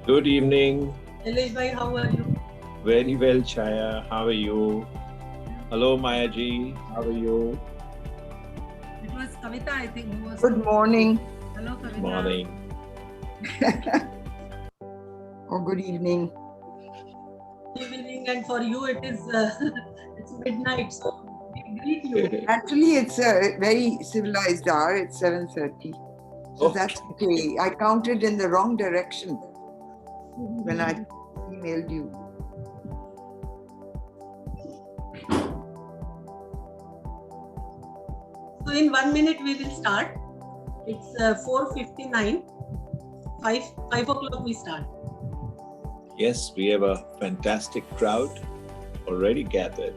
Good evening. Nilesh bhai, how are you? Very well, Chaya. How are you? Hello, Maya ji. How are you? It was Kavita, I think. Who was Good morning. Hello, Kavita. Good morning. Or good evening. Good evening, and for you it is it's midnight, so we greet you. Actually, it's a very civilized hour. It's 7:30. So that's okay. I counted in the wrong direction when I emailed you. So in 1 minute we will start. It's 4:59. 5 o'clock we start. Yes, we have a fantastic crowd already gathered.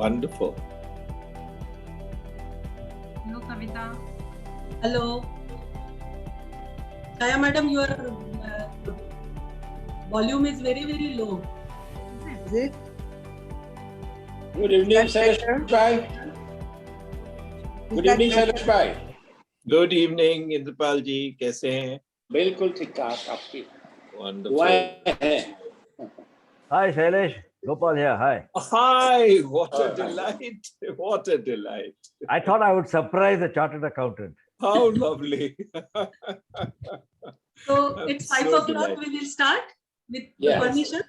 Wonderful. Hello, Kavita. Hello. Chaya madam, your volume is very, very low. Is it? Good evening, Is that Shailesh better? bhai. Is Good that evening, better? Shailesh bhai. Good evening, Indrapal ji. कैसे हैं? बिल्कुल ठीक ठाक आपकी Wonderful. दुआएं हैं. Hi, Shailesh. Gopal here. Hi. Hi, what a Hi. delight. What a delight. I thought I would surprise the chartered accountant. How lovely. So I'm it's 5 so o'clock delighted. we will start with Yes. permission.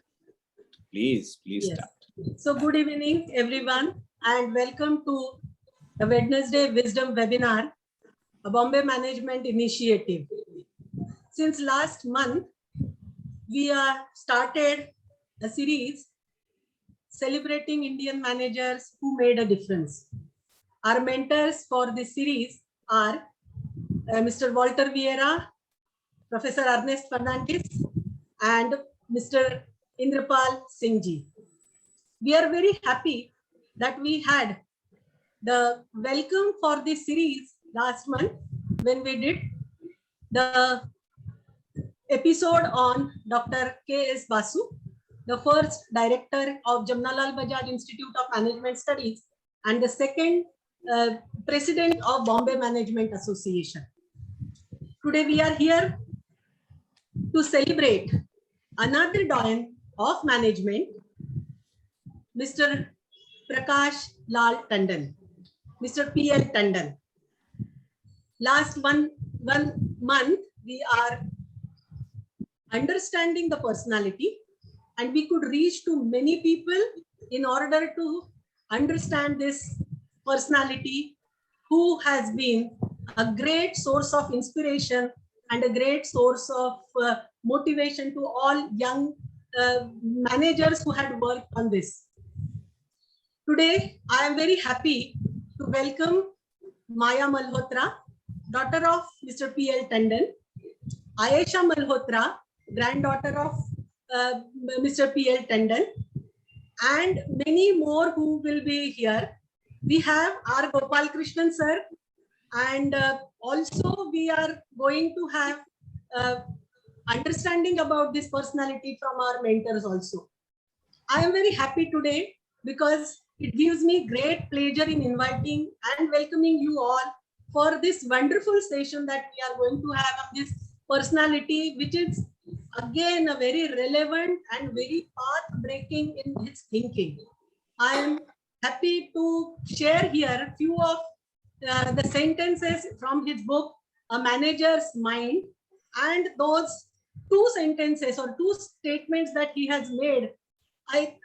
Please Yes. start. So good evening, everyone, and welcome to the Wednesday Wisdom Webinar, a Bombay Management Initiative. Since last month, we are started a series celebrating Indian managers who made a difference. Our mentors for this series are Mr. Walter Vieira, Professor Ernest Fernandez, and Mr. Indrapal Singh ji. We are very happy that we had the welcome for this series last month when we did the episode on Dr. K.S. Basu, the first director of Jamnalal Bajaj Institute of Management Studies and the second president of Bombay Management Association. Today we are here to celebrate another doyen of management, Mr. Prakash Lal Tandon, Mr. P.L. Tandon. Last one month, we are understanding the personality, and we could reach to many people in order to understand this personality who has been a great source of inspiration and a great source of motivation to all young managers who had worked on this. Today, I am very happy to welcome Maya Malhotra, daughter of Mr. P.L. Tandon, Ayesha Malhotra, granddaughter of Mr. P.L. Tandon, and many more who will be here. We have our Gopal Krishnan sir, and also we are going to have understanding about this personality from our mentors also. I am very happy today because it gives me great pleasure in inviting and welcoming you all for this wonderful session that we are going to have of this personality, which is again a very relevant and very path-breaking in its thinking. I am happy to share here a few of the sentences from his book, A Manager's Mind, and those two sentences or two statements that he has made.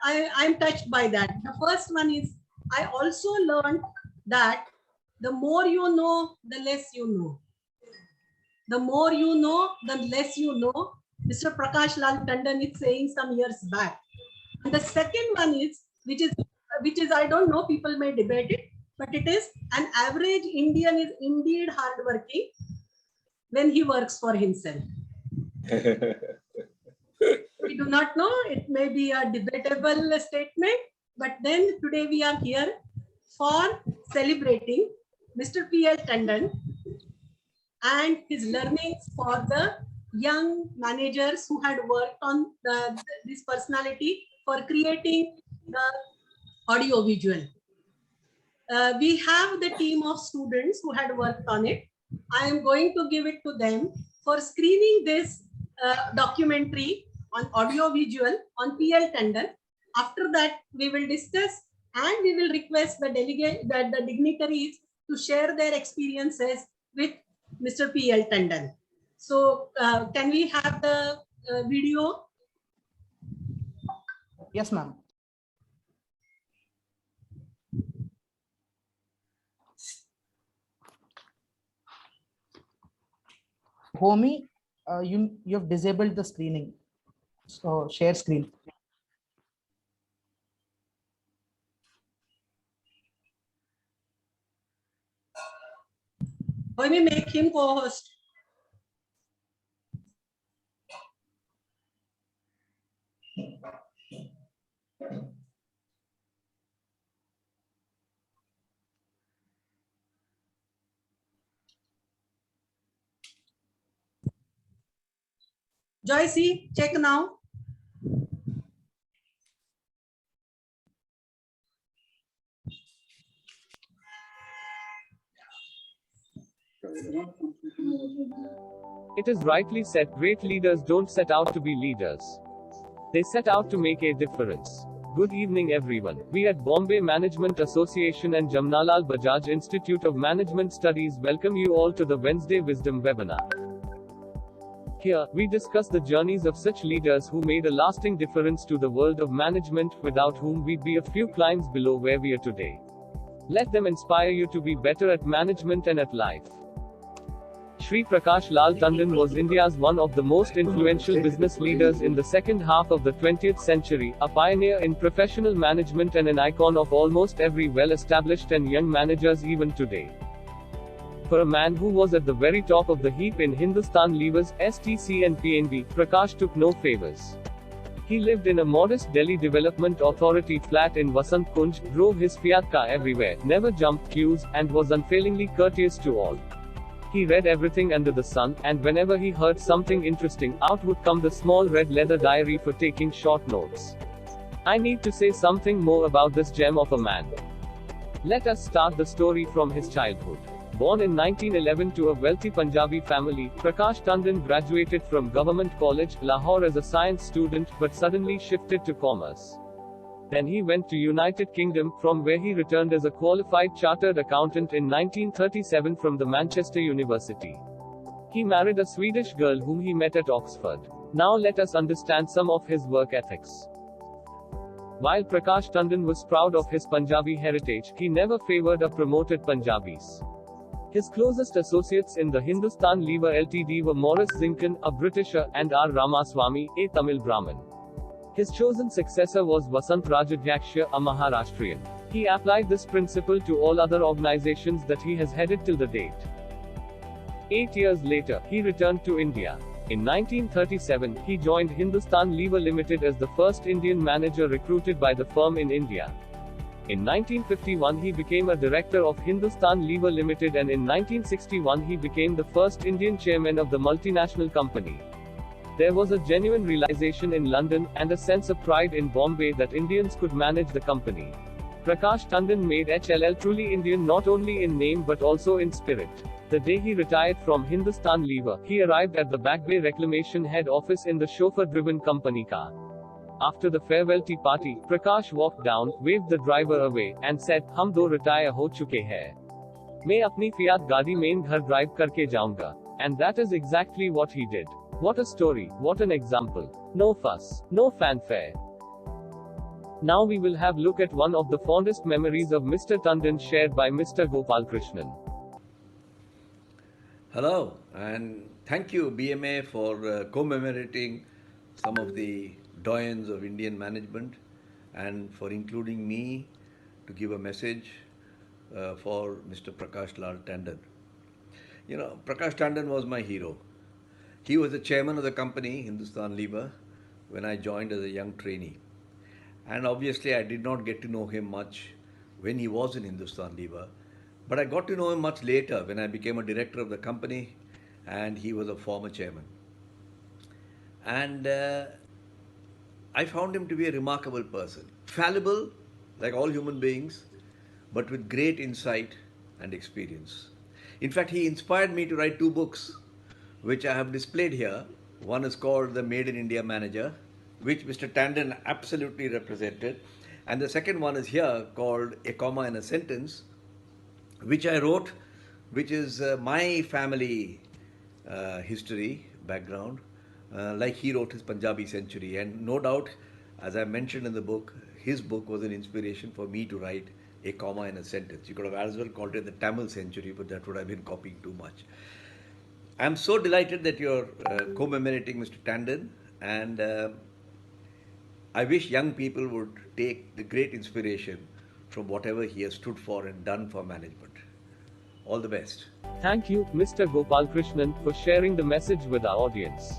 I'm touched by that. The first one is, I also learned that the more you know, the less you know. The more you know, the less you know. Mr. Prakash Lal Tandon is saying some years back. And the second one is, which is I don't know, people may debate it, but it is an average Indian is indeed hardworking when he works for himself. We do not know, it may be a debatable statement, but then today we are here for celebrating Mr. P.L. Tandon and his learnings for the young managers who had worked on this personality for creating the audio visual. We have the team of students who had worked on it. I am going to give it to them for screening this documentary on audio visual on PL Tandon. After that, we will discuss and we will request the dignitaries to share their experiences with Mr. PL Tandon. So can we have the video? Yes, ma'am. Homie, you've disabled the screening. So share screen. Why we make him co-host? Joycey, check now. It is rightly said, great leaders don't set out to be leaders. They set out to make a difference. Good evening everyone. We at Bombay Management Association and Jamnalal Bajaj Institute of Management Studies welcome you all to the Wednesday Wisdom webinar. Here, we discuss the journeys of such leaders who made a lasting difference to the world of management, without whom we'd be a few climbs below where we are today. Let them inspire you to be better at management and at life. Shri Prakash Tandon was India's one of the most influential business leaders in the second half of the 20th century, a pioneer in professional management and an icon of almost every well-established and young managers even today. For a man who was at the very top of the heap in Hindustan Levers, STC and PNB, Prakash took no favors. He lived in a modest Delhi Development Authority flat in Vasant Kunj, drove his Fiat car everywhere, never jumped queues, and was unfailingly courteous to all. He read everything under the sun, and whenever he heard something interesting, out would come the small red leather diary for taking short notes. I need to say something more about this gem of a man. Let us start the story from his childhood. Born in 1911 to a wealthy Punjabi family, Prakash Tandon graduated from Government College, Lahore as a science student, but suddenly shifted to commerce. Then he went to United Kingdom, from where he returned as a qualified chartered accountant in 1937 from the Manchester University. He married a Swedish girl whom he met at Oxford. Now let us understand some of his work ethics. While Prakash Tandon was proud of his Punjabi heritage, he never favored or promoted Punjabis. His closest associates in the Hindustan Lever Ltd were Maurice Zinkin, a Britisher, and R. Ramaswamy, a Tamil Brahmin. His chosen successor was Vasant Rajadhyaksha, a Maharashtrian. He applied this principle to all other organizations that he has headed till the date. 8 years later, he returned to India. In 1937, he joined Hindustan Lever Limited as the first Indian manager recruited by the firm in India. In 1951 he became a director of Hindustan Lever Limited, and in 1961 he became the first Indian chairman of the multinational company. There was a genuine realization in London, and a sense of pride in Bombay that Indians could manage the company. Prakash Tandon made HLL truly Indian not only in name but also in spirit. The day he retired from Hindustan Lever, he arrived at the Back Bay Reclamation head office in the chauffeur-driven company car. After the farewell tea party, Prakash walked down, waved the driver away, and said, "Hum do retire ho chuke hai. Main apni Fiat gaadi mein ghar drive karke jaunga." And that is exactly what he did. What a story, what an example. No fuss, no fanfare. Now we will have a look at one of the fondest memories of Mr. Tandon shared by Mr. Gopalkrishnan. Hello, and thank you BMA for commemorating some of the doyens of Indian management, and for including me to give a message for Mr. Prakash Lal Tandon. You know, Prakash Tandon was my hero. He was the chairman of the company, Hindustan Lever, when I joined as a young trainee. And obviously I did not get to know him much when he was in Hindustan Lever, but I got to know him much later when I became a director of the company and he was a former chairman. And I found him to be a remarkable person. Fallible, like all human beings, but with great insight and experience. In fact, he inspired me to write 2 books. which I have displayed here. One is called the Made in India Manager, which Mr. Tandon absolutely represented. And the second one is here called A Comma in a Sentence, which I wrote, which is my family history background, like he wrote his Punjabi century. And no doubt, as I mentioned in the book, his book was an inspiration for me to write a comma in a sentence. You could have as well called it the Tamil century, but that would have been copying too much. I'm so delighted that you're commemorating Mr. Tandon, and I wish young people would take the great inspiration from whatever he has stood for and done for management. All the best. Thank you, Mr. Gopalkrishnan, for sharing the message with our audience.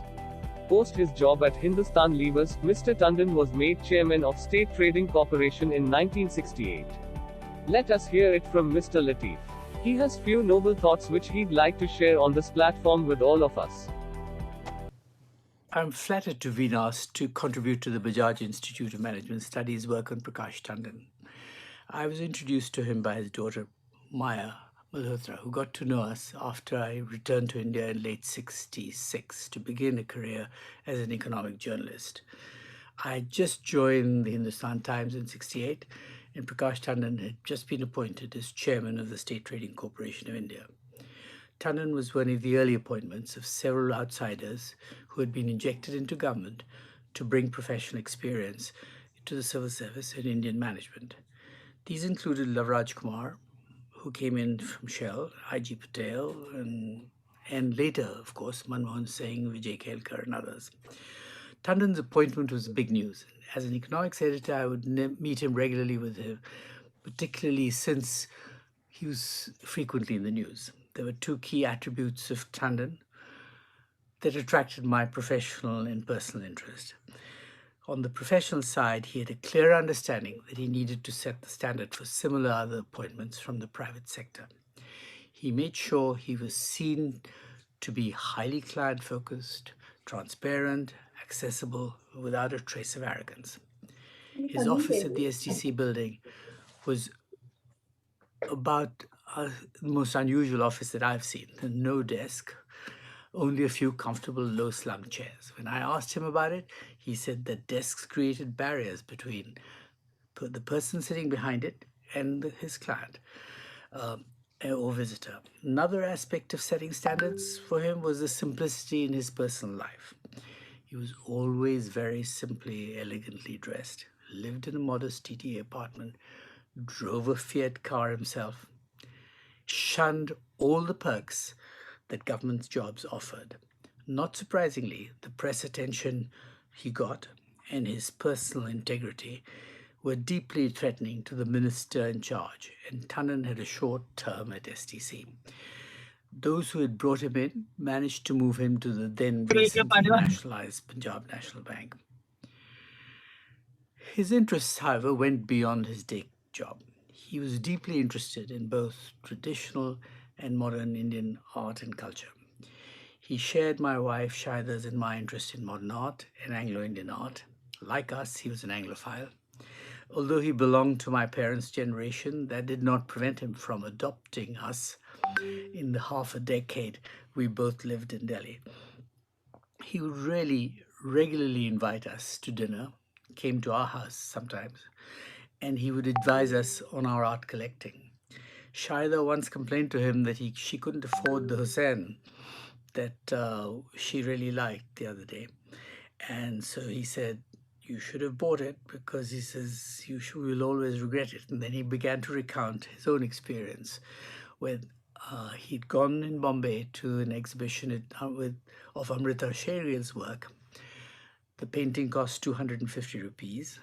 Post his job at Hindustan Levers, Mr. Tandon was made chairman of State Trading Corporation in 1968. Let us hear it from Mr. Latif. He has few noble thoughts which he'd like to share on this platform with all of us. I'm flattered to have been asked to contribute to the Bajaj Institute of Management Studies work on Prakash Tandon. I was introduced to him by his daughter, Maya Malhotra, who got to know us after I returned to India in late 66 to begin a career as an economic journalist. I had just joined the Hindustan Times in 68, and Prakash Tandon had just been appointed as chairman of the State Trading Corporation of India. Tandon was one of the early appointments of several outsiders who had been injected into government to bring professional experience to the civil service and Indian management. These included Lavraj Kumar, who came in from Shell, I.G. Patel, and later, of course, Manmohan Singh, Vijay Kelkar, and others. Tandon's appointment was big news. As an economics editor, I would meet him regularly with him, particularly since he was frequently in the news. There were two key attributes of Tandon that attracted my professional and personal interest. On the professional side, he had a clear understanding that he needed to set the standard for similar other appointments from the private sector. He made sure he was seen to be highly client-focused, transparent, accessible, without a trace of arrogance. His office at the STC building was about the most unusual office that I've seen. No desk, only a few comfortable low-slung chairs. When I asked him about it, he said that desks created barriers between the person sitting behind it and his client or visitor. Another aspect of setting standards for him was the simplicity in his personal life. He was always very simply, elegantly dressed, lived in a modest TTA apartment, drove a Fiat car himself, shunned all the perks that government jobs offered. Not surprisingly, the press attention he got and his personal integrity were deeply threatening to the minister in charge, and Tandon had a short term at STC. Those who had brought him in managed to move him to the then recently nationalized Punjab National Bank. His interests, however, went beyond his day job. He was deeply interested in both traditional and modern Indian art and culture. He shared my wife Shaida's and my interest in modern art and Anglo-Indian art. Like us, he was an Anglophile. Although he belonged to my parents' generation, that did not prevent him from adopting us in the half a decade we both lived in Delhi. He would really regularly invite us to dinner, came to our house sometimes, and he would advise us on our art collecting. Shaida once complained to him that she couldn't afford the Hussein that she really liked the other day. And so he said, you should have bought it, because he says, you will always regret it. And then he began to recount his own experience when he'd gone in Bombay to an exhibition of Amrita Sherial's work. The painting cost 250 rupees,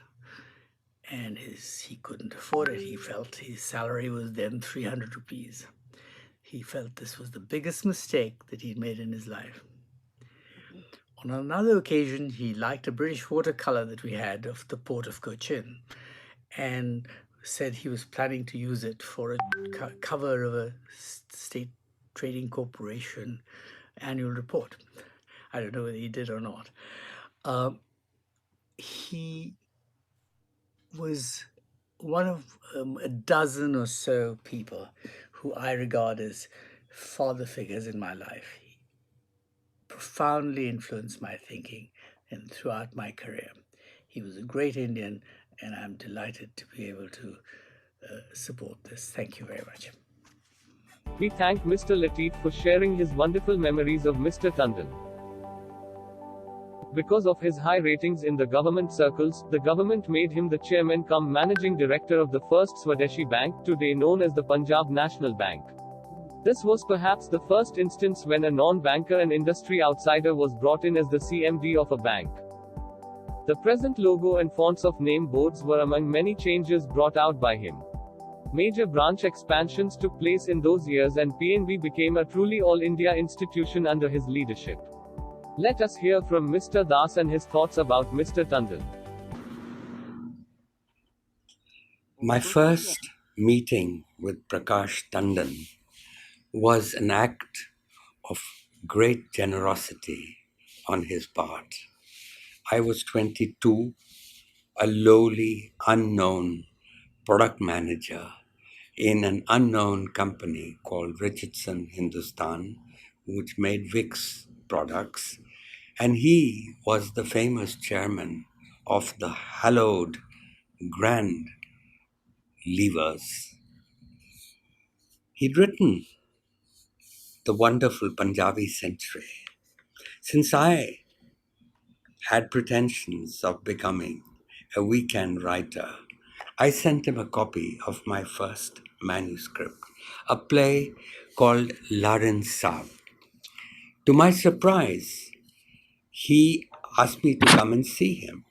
and he couldn't afford it. He felt his salary was then 300 rupees. He felt this was the biggest mistake that he'd made in his life. On another occasion, he liked a British watercolor that we had of the port of Cochin, and said he was planning to use it for a cover of a State Trading Corporation annual report. I don't know whether he did or not. He was one of a dozen or so people who I regard as father figures in my life. profoundly influenced my thinking and throughout my career. He was a great Indian, and I'm delighted to be able to support this. Thank you very much. We thank Mr. Latif for sharing his wonderful memories of Mr. Tandon. Because of his high ratings in the government circles, the government made him the chairman cum managing director of the first Swadeshi Bank, today known as the Punjab National Bank. This was perhaps the first instance when a non-banker and industry outsider was brought in as the CMD of a bank. The present logo and fonts of name boards were among many changes brought out by him. Major branch expansions took place in those years and PNB became a truly all-India institution under his leadership. Let us hear from Mr. Das and his thoughts about Mr. Tandon. My first meeting with Prakash Tandon was an act of great generosity on his part. I was 22, a lowly, unknown product manager in an unknown company called Richardson Hindustan, which made Vicks products, and he was the famous chairman of the hallowed Grand Levers. He'd written the wonderful Punjabi century. Since I had pretensions of becoming a weekend writer, I sent him a copy of my first manuscript, a play called Larin Saab. To my surprise, he asked me to come and see him,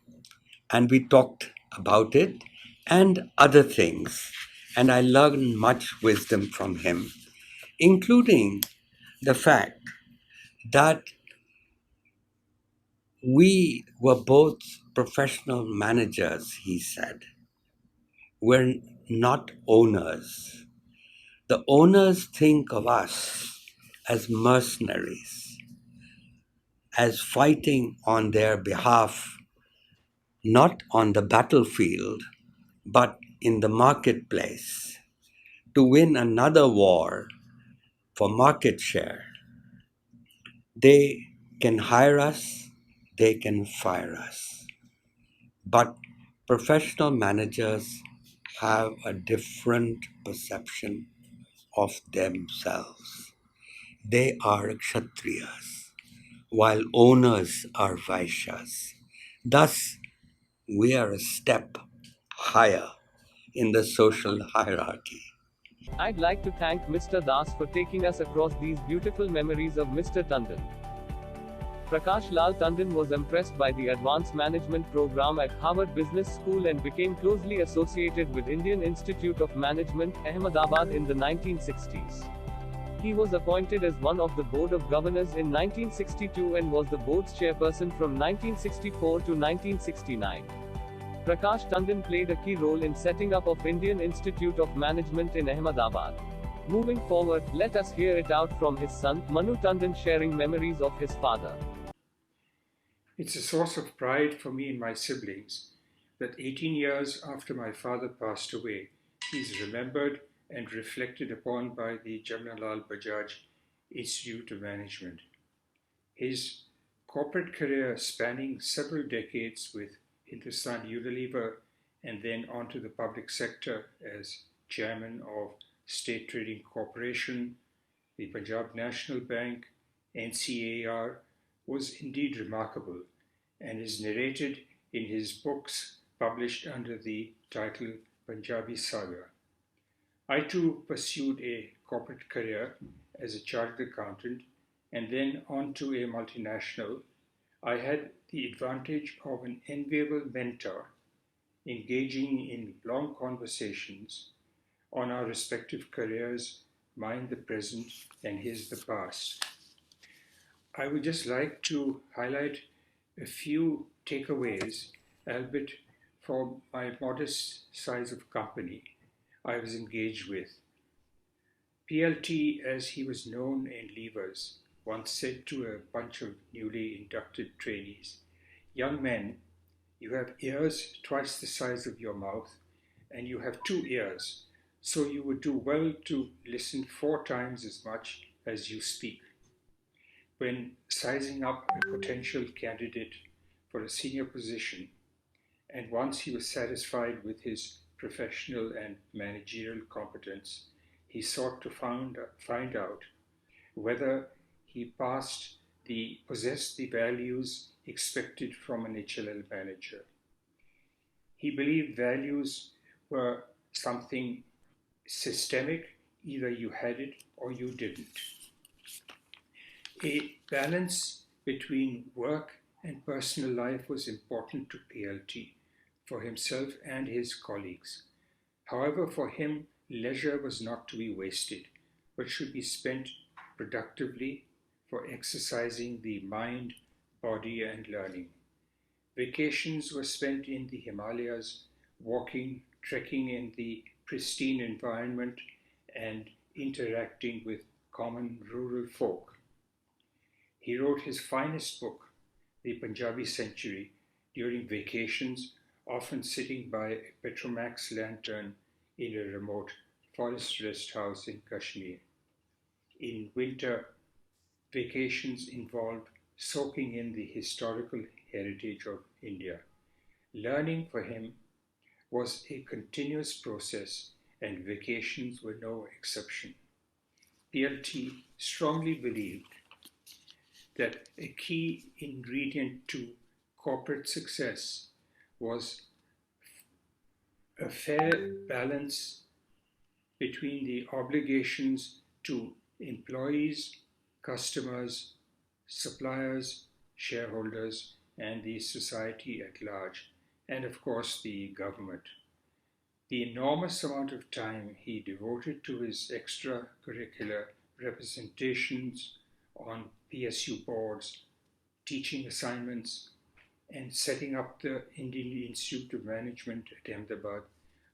and we talked about it and other things, and I learned much wisdom from him, including the fact that we were both professional managers, he said. We're not owners. The owners think of us as mercenaries, as fighting on their behalf, not on the battlefield, but in the marketplace, to win another war for market share. They can hire us, they can fire us. But professional managers have a different perception of themselves. They are Kshatriyas, while owners are Vaishyas. Thus, we are a step higher in the social hierarchy. I'd like to thank Mr. Das for taking us across these beautiful memories of Mr. Tandon. Prakash Lal Tandon was impressed by the advanced management program at Harvard Business School and became closely associated with Indian Institute of Management, Ahmedabad in the 1960s. He was appointed as one of the Board of Governors in 1962 and was the board's chairperson from 1964 to 1969. Prakash Tandon played a key role in setting up of Indian Institute of Management in Ahmedabad. Moving forward, let us hear it out from his son, Manu Tandon, sharing memories of his father. It's a source of pride for me and my siblings that 18 years after my father passed away, he is remembered and reflected upon by the Jamnalal Bajaj Institute of Management. His corporate career spanning several decades with Hindustan Unilever and then onto the public sector as chairman of State Trading Corporation, the Punjab National Bank, NCAR, was indeed remarkable and is narrated in his books published under the title Punjabi Saga. I too pursued a corporate career as a chartered accountant and then on to a multinational. I had the advantage of an enviable mentor engaging in long conversations on our respective careers, mine the present and his the past. I would just like to highlight a few takeaways, albeit for my modest size of company I was engaged with. PLT, as he was known in Levers, once said to a bunch of newly inducted trainees, "Young men, you have ears twice the size of your mouth, and you have 2 ears, so you would do well to listen 4 times as much as you speak." when sizing up a potential candidate for a senior position, and once he was satisfied with his professional and managerial competence, he sought to find out whether he possessed the values expected from an HLL manager. He believed values were something systemic, either you had it or you didn't. A balance between work and personal life was important to PLT for himself and his colleagues. However, for him, leisure was not to be wasted, but should be spent productively for exercising the mind, body, and learning. Vacations were spent in the Himalayas, walking, trekking in the pristine environment, and interacting with common rural folk. He wrote his finest book, The Punjabi Century, during vacations, often sitting by a Petromax lantern in a remote forest rest house in Kashmir. In winter, vacations involved soaking in the historical heritage of India. Learning for him was a continuous process, and vacations were no exception. PLT strongly believed that a key ingredient to corporate success was a fair balance between the obligations to employees, customers, suppliers, shareholders, and the society at large, and of course the government. The enormous amount of time he devoted to his extracurricular representations on PSU boards, teaching assignments, and setting up the Indian Institute of Management at Ahmedabad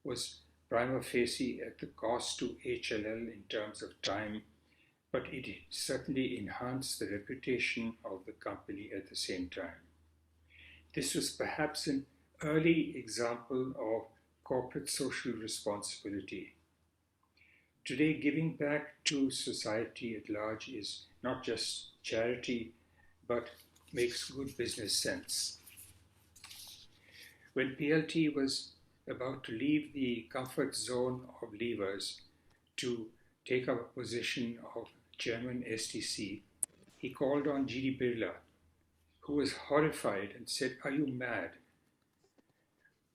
was prima facie at the cost to HLL in terms of time, but it certainly enhanced the reputation of the company at the same time. This was perhaps an early example of corporate social responsibility. Today, giving back to society at large is not just charity, but makes good business sense. When PLT was about to leave the comfort zone of levers to take up a position of chairman STC, he called on GD Birla, who was horrified and said, "Are you mad?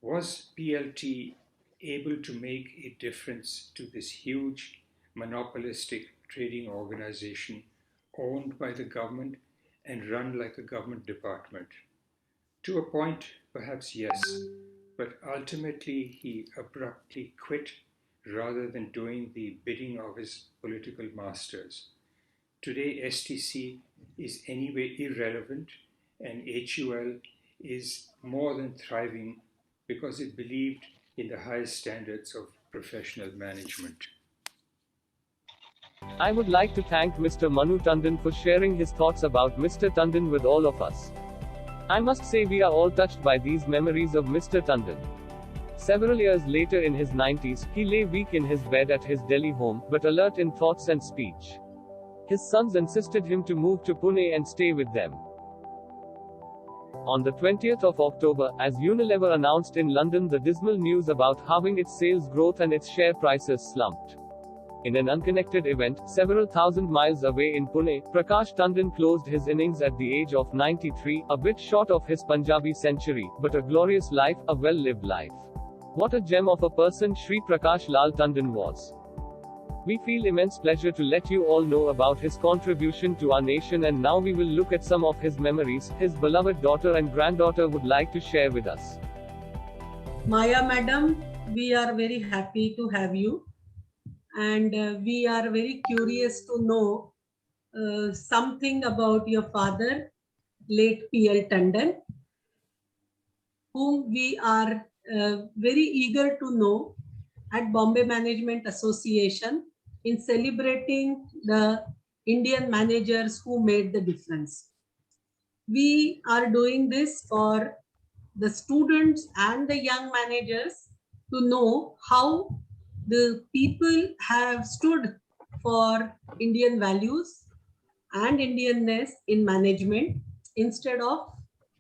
Was PLT able to make a difference to this huge monopolistic trading organization owned by the government and run like a government department?" To a point, perhaps yes, but ultimately he abruptly quit rather than doing the bidding of his political masters. Today, STC is anyway irrelevant, and HUL is more than thriving because it believed in the highest standards of professional management. I would like to thank Mr. Manu Tandon for sharing his thoughts about Mr. Tandon with all of us. I must say we are all touched by these memories of Mr. Tandon. Several years later in his 90s, he lay weak in his bed at his Delhi home, but alert in thoughts and speech. His sons insisted him to move to Pune and stay with them. On the 20th of October, as Unilever announced in London the dismal news about halving its sales growth and its share prices slumped. In an unconnected event, several thousand miles away in Pune, Prakash Tandon closed his innings at the age of 93, a bit short of his Punjabi century, but a glorious life, a well-lived life. What a gem of a person Shri Prakash Lal Tandon was. We feel immense pleasure to let you all know about his contribution to our nation, and now we will look at some of his memories his beloved daughter and granddaughter would like to share with us. Maya madam, we are very happy to have you, and we are very curious to know something about your father, late P.L. Tandon, whom we are very eager to know at Bombay Management Association in celebrating the Indian managers who made the difference. We are doing this for the students and the young managers to know how the people have stood for Indian values, and Indianness in management instead of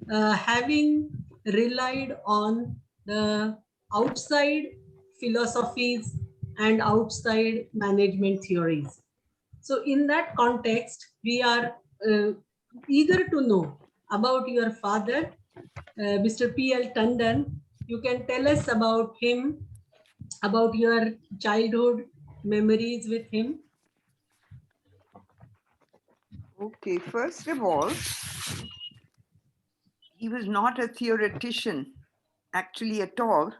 having relied on the outside philosophies and outside management theories. So in that context, we are eager to know about your father, Mr. P.L. Tandon. You can tell us about him, about your childhood memories with him. Okay, first of all, he was not a theoretician actually at all,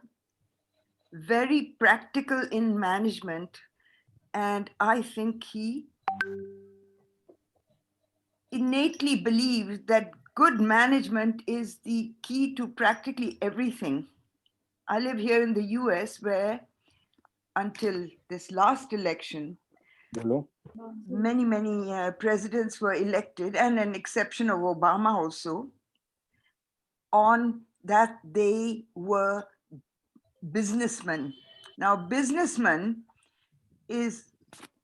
very practical in management. And I think he innately believes that good management is the key to practically everything. I live here in the US where until this last election, many presidents were elected, and an exception of Obama also, on that they were businessmen. Now, businessman is,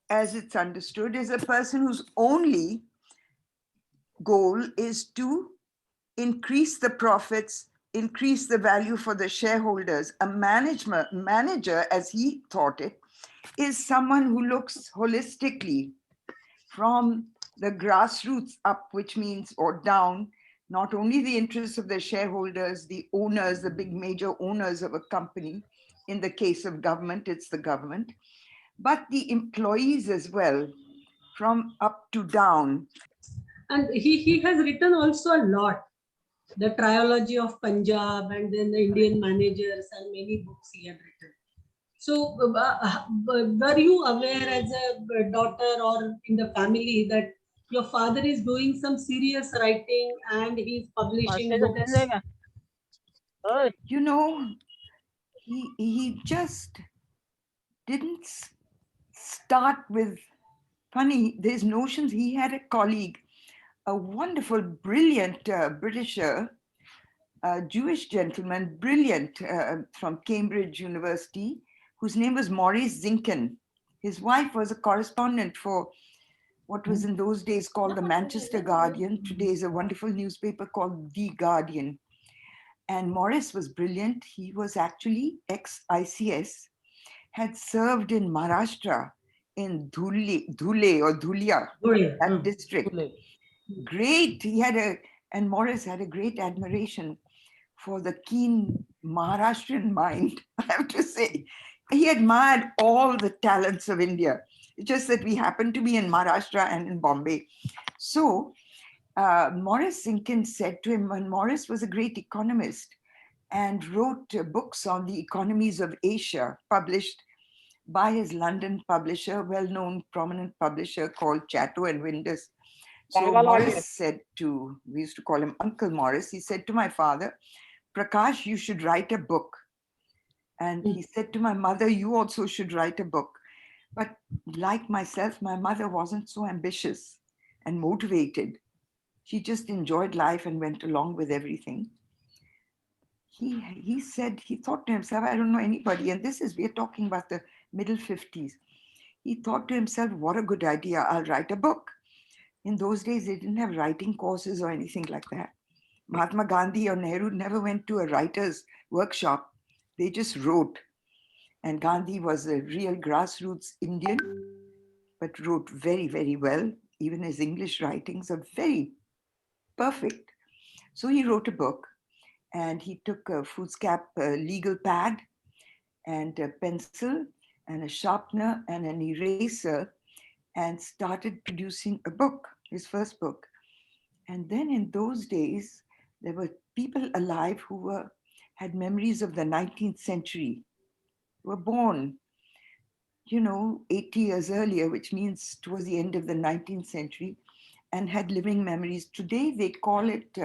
as it's understood, is a person whose only goal is to increase the profits, increase the value for the shareholders. A manager, as he thought it, is someone who looks holistically from the grassroots up, which means, or down, not only the interests of the shareholders, the owners, the big major owners of a company. In the case of government, it's the government, but the employees as well, from up to down. And he has written also a lot, the trilogy of Punjab and then the Indian managers, and many books he had written. So were you aware as a daughter or in the family that your father is doing some serious writing and he's publishing books? You know, he just didn't start with funny, there's notions. He had a colleague, a wonderful, brilliant Britisher, a Jewish gentleman, brilliant, from Cambridge University, whose name was Maurice Zinken. His wife was a correspondent for what was in those days called the Manchester Guardian. Today is a wonderful newspaper called The Guardian. And Maurice was brilliant. He was actually ex-ICS, had served in Maharashtra in Dhule or Dhulia, that district. Great. And Maurice had a great admiration for the keen Maharashtrian mind, I have to say. He admired all the talents of India. It's just that we happened to be in Maharashtra and in Bombay. So Maurice Zinken said to him, when Maurice was a great economist and wrote books on the economies of Asia, published by his London publisher, well-known prominent publisher called Chatto and Windus. So Maurice said to, we used to call him Uncle Maurice, he said to my father, Prakash, you should write a book. And he said to my mother, you also should write a book. But like myself, my mother wasn't so ambitious and motivated. She just enjoyed life and went along with everything. He said, he thought to himself, I don't know anybody, and we're talking about the middle 50s. He thought to himself, what a good idea, I'll write a book. In those days, they didn't have writing courses or anything like that. Mahatma Gandhi or Nehru never went to a writer's workshop. They just wrote. And Gandhi was a real grassroots Indian, but wrote very, very well. Even his English writings are very perfect. So he wrote a book, and he took a foolscap legal pad and a pencil and a sharpener and an eraser and started producing a book, his first book. And then in those days, there were people alive who had memories of the 19th century, were born, 80 years earlier, which means towards the end of the 19th century, and had living memories. Today, they call it,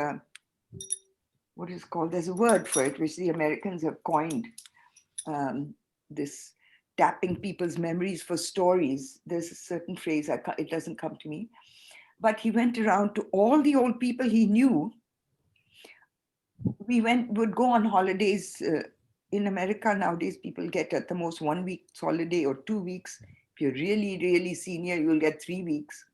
what is called, there's a word for it, which the Americans have coined, this tapping people's memories for stories. There's a certain phrase, it doesn't come to me. But he went around to all the old people he knew. We would go on holidays. In America nowadays, people get at the most 1 week holiday or 2 weeks. If you're really, really senior, you'll get 3 weeks.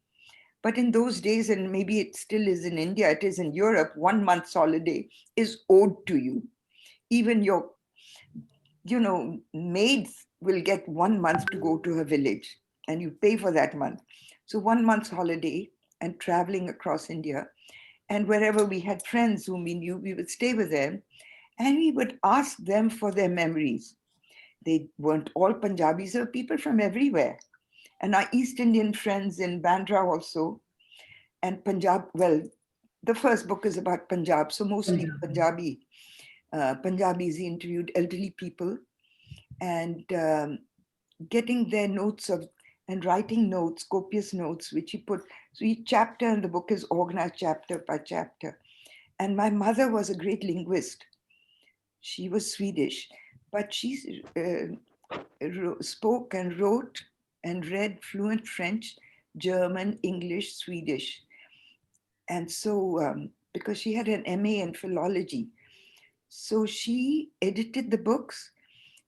But in those days, and maybe it still is in India, it is in Europe, 1 month's holiday is owed to you. Even your, maids will get 1 month to go to her village and you pay for that month. So 1 month's holiday and traveling across India. And wherever we had friends whom we knew, we would stay with them and we would ask them for their memories. They weren't all Punjabis, there were people from everywhere. And our East Indian friends in Bandra also, and Punjab, well, the first book is about Punjab, so mostly Punjabis. He interviewed elderly people and getting their notes of and writing notes, copious notes, which he put. So each chapter in the book is organized chapter by chapter. And my mother was a great linguist. She was Swedish, but she spoke and wrote and read fluent French, German, English, Swedish. And so, because she had an MA in philology, so she edited the books.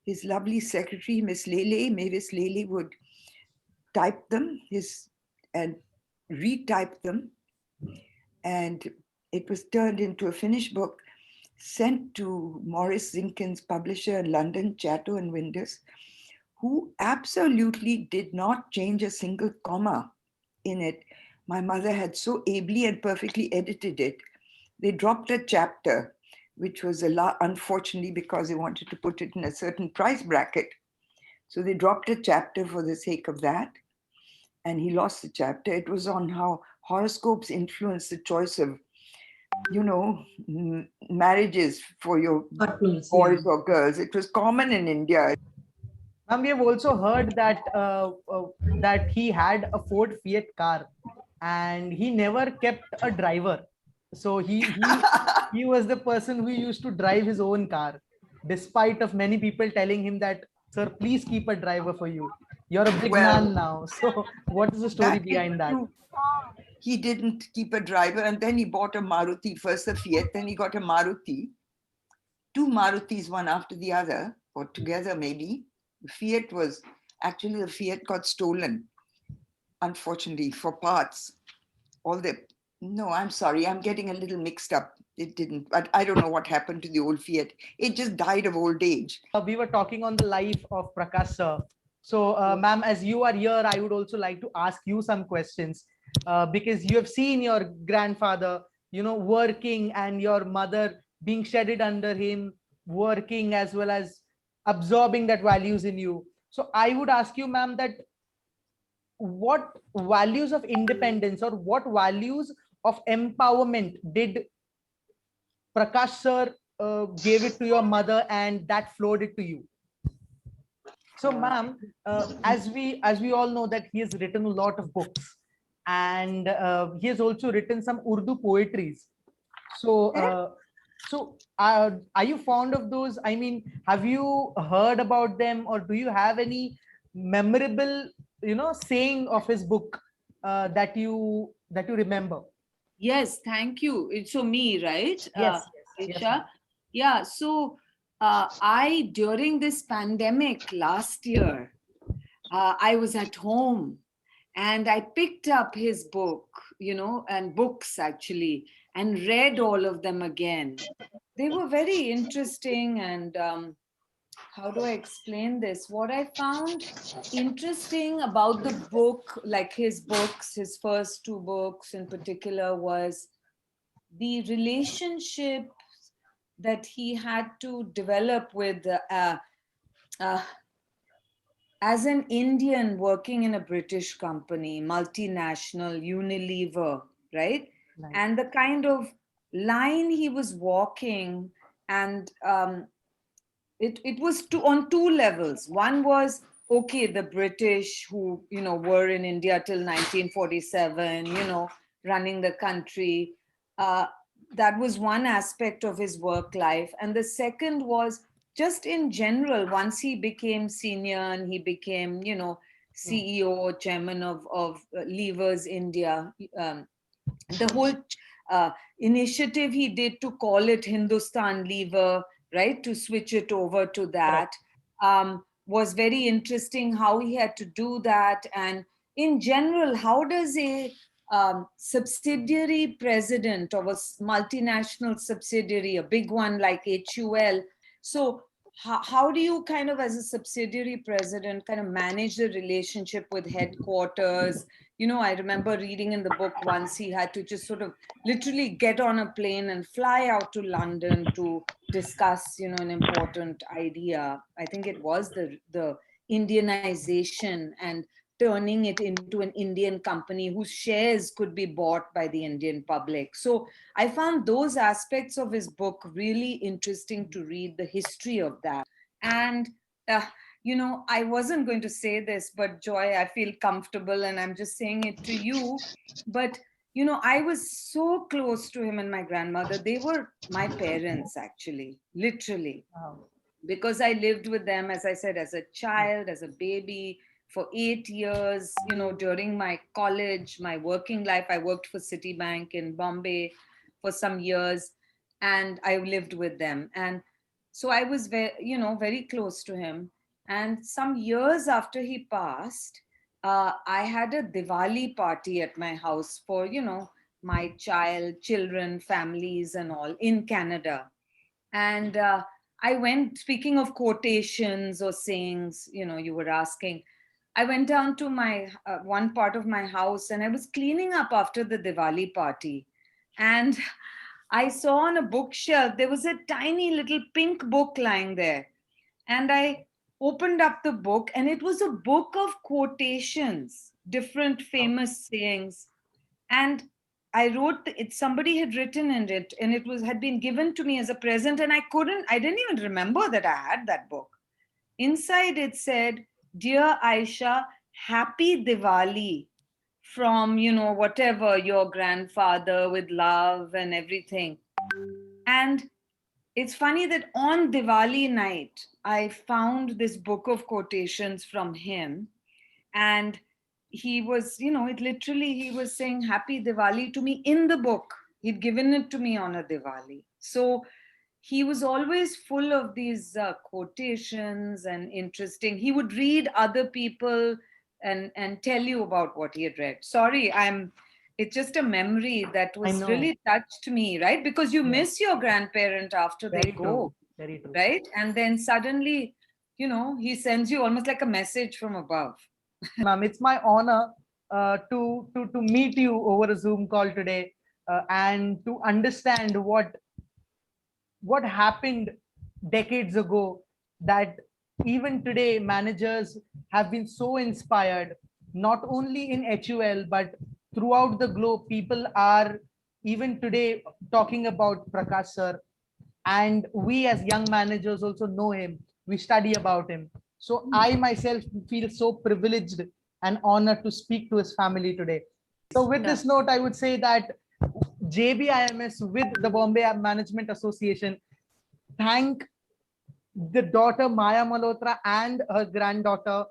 His lovely secretary, Miss Lele, Mavis Lele, would type them and retype them. And it was turned into a finished book, sent to Morris Zinkins, publisher in London, Chatto and Windus, who absolutely did not change a single comma in it. My mother had so ably and perfectly edited it. They dropped a chapter, which was unfortunately because they wanted to put it in a certain price bracket. So they dropped a chapter for the sake of that. And he lost the chapter. It was on how horoscopes influence the choice of, marriages for your Partners, boys or girls. It was common in India. We have also heard that that he had a Ford Fiat car, and he never kept a driver. So he was the person who used to drive his own car, despite of many people telling him that, sir, please keep a driver for you. You're a big man now. So what is the story behind that? True. He didn't keep a driver, and then he bought a Maruti, first a Fiat, then he got a Maruti, 2 Marutis, one after the other, or together maybe. Fiat was, actually the Fiat got stolen, unfortunately, for parts. No, I'm sorry, I'm getting a little mixed up. It didn't, but I don't know what happened to the old Fiat. It just died of old age. We were talking on the life of Prakash sir. So, ma'am, as you are here, I would also like to ask you some questions because you have seen your grandfather, working, and your mother being shedded under him, working as well as absorbing that values in you. So, I would ask you, ma'am, that what values of independence or what values of empowerment did Prakash sir gave it to your mother and that flowed it to you? So, ma'am, as we all know that he has written a lot of books, and he has also written some Urdu poetries. So, are you fond of those? I mean, have you heard about them, or do you have any memorable, saying of his book that you remember? Yes, thank you. It's so me, right? Yes. Isha? Yeah. So during this pandemic last year, I was at home and I picked up his book, and books actually, and read all of them again. They were very interesting. And how do I explain this? What I found interesting about the book, like his books, his first 2 books in particular, was the relationship that he had to develop with as an Indian working in a British company, multinational, Unilever, right? Right. And the kind of line he was walking, and it was on 2 levels. One was, okay, the British who, were in India till 1947, running the country. That was one aspect of his work life. And the second was just in general, once he became senior and he became, CEO, chairman of Levers India, the whole initiative he did to call it Hindustan Lever, right, to switch it over to that, was very interesting how he had to do that. And in general, how does a subsidiary president of a multinational subsidiary, a big one like HUL. So how do you kind of, as a subsidiary president, kind of manage the relationship with headquarters? You know, I remember reading in the book once he had to just sort of literally get on a plane and fly out to London to discuss, you know, an important idea. I think it was the Indianization and turning it into an Indian company whose shares could be bought by the Indian public. So I found those aspects of his book really interesting to read, the history of that. And, you know, I wasn't going to say this, but Joy, I feel comfortable and I'm just saying it to you. But, you know, I was so close to him and my grandmother. They were my parents, actually, literally. Wow. Because I lived with them, as I said, as a child, as a baby, for 8 years, you know, during my college, my working life. I worked for Citibank in Bombay for some years, and I lived with them. And so I was very, you know, very close to him. And some years after he passed, I had a Diwali party at my house for, you know, my children, families, and all in Canada. And I went, speaking of quotations or sayings, you know, you were asking, I went down to my one part of my house and I was cleaning up after the Diwali party. And I saw on a bookshelf, there was a tiny little pink book lying there. And I opened up the book and it was a book of quotations, different famous sayings. And I wrote it, somebody had written in it, and it had been given to me as a present, and I didn't even remember that I had that book. Inside it said, "Dear Aisha, happy Diwali from, you know, whatever, your grandfather, with love and everything." And it's funny that on Diwali night, I found this book of quotations from him. And he was, you know, it literally, he was saying Happy Diwali to me in the book. He'd given it to me on a Diwali. So he was always full of these quotations and interesting. He would read other people and tell you about what he had read. Sorry, it's just a memory that was really touched me, right? Because you miss your grandparent after they go, Very true. right? And then suddenly, you know, he sends you almost like a message from above. Ma'am, it's my honor to meet you over a Zoom call today and to understand what happened decades ago, that even today managers have been so inspired, not only in HUL but throughout the globe. People are even today talking about Prakash sir, and we as young managers also know him, we study about him. So I myself feel so privileged and honored to speak to his family today. So with this note, I would say that JBIMS with the Bombay Management Association thank the daughter Maya Malhotra and her granddaughter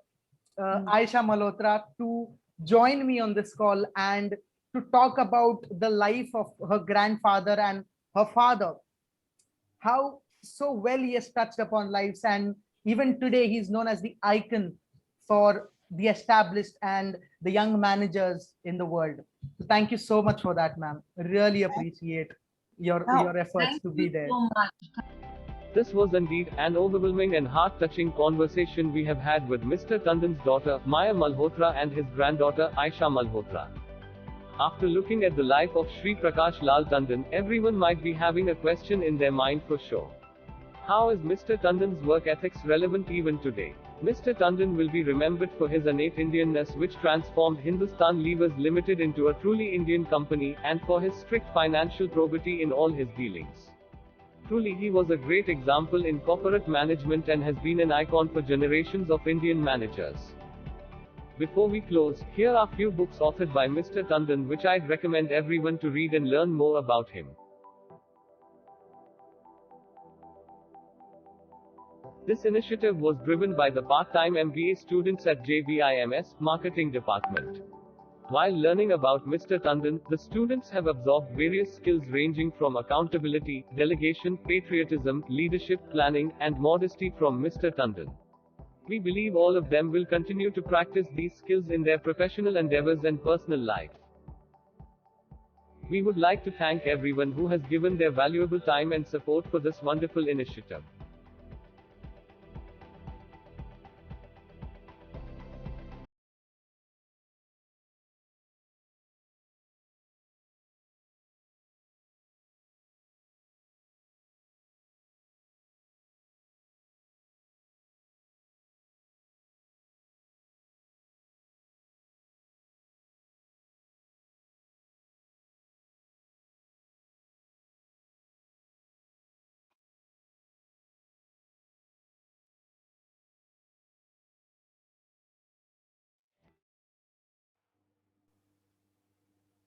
Aisha Malhotra to join me on this call and to talk about the life of her grandfather and her father, how so well he has touched upon lives, and even today he's known as the icon for the established and the young managers in the world. So thank you so much for that, ma'am. Really appreciate your efforts to be there. So much. This was indeed an overwhelming and heart-touching conversation we have had with Mr. Tandon's daughter, Maya Malhotra, and his granddaughter, Aisha Malhotra. After looking at the life of Shri Prakash Lal Tandon, everyone might be having a question in their mind for sure. How is Mr. Tandon's work ethics relevant even today? Mr. Tandon will be remembered for his innate Indianness, which transformed Hindustan Levers Limited into a truly Indian company, and for his strict financial probity in all his dealings. Truly, he was a great example in corporate management and has been an icon for generations of Indian managers. Before we close, here are few books authored by Mr. Tandon which I'd recommend everyone to read and learn more about him. This initiative was driven by the part-time MBA students at JBIMS Marketing Department. While learning about Mr. Tandon, the students have absorbed various skills ranging from accountability, delegation, patriotism, leadership, planning, and modesty from Mr. Tandon. We believe all of them will continue to practice these skills in their professional endeavors and personal life. We would like to thank everyone who has given their valuable time and support for this wonderful initiative.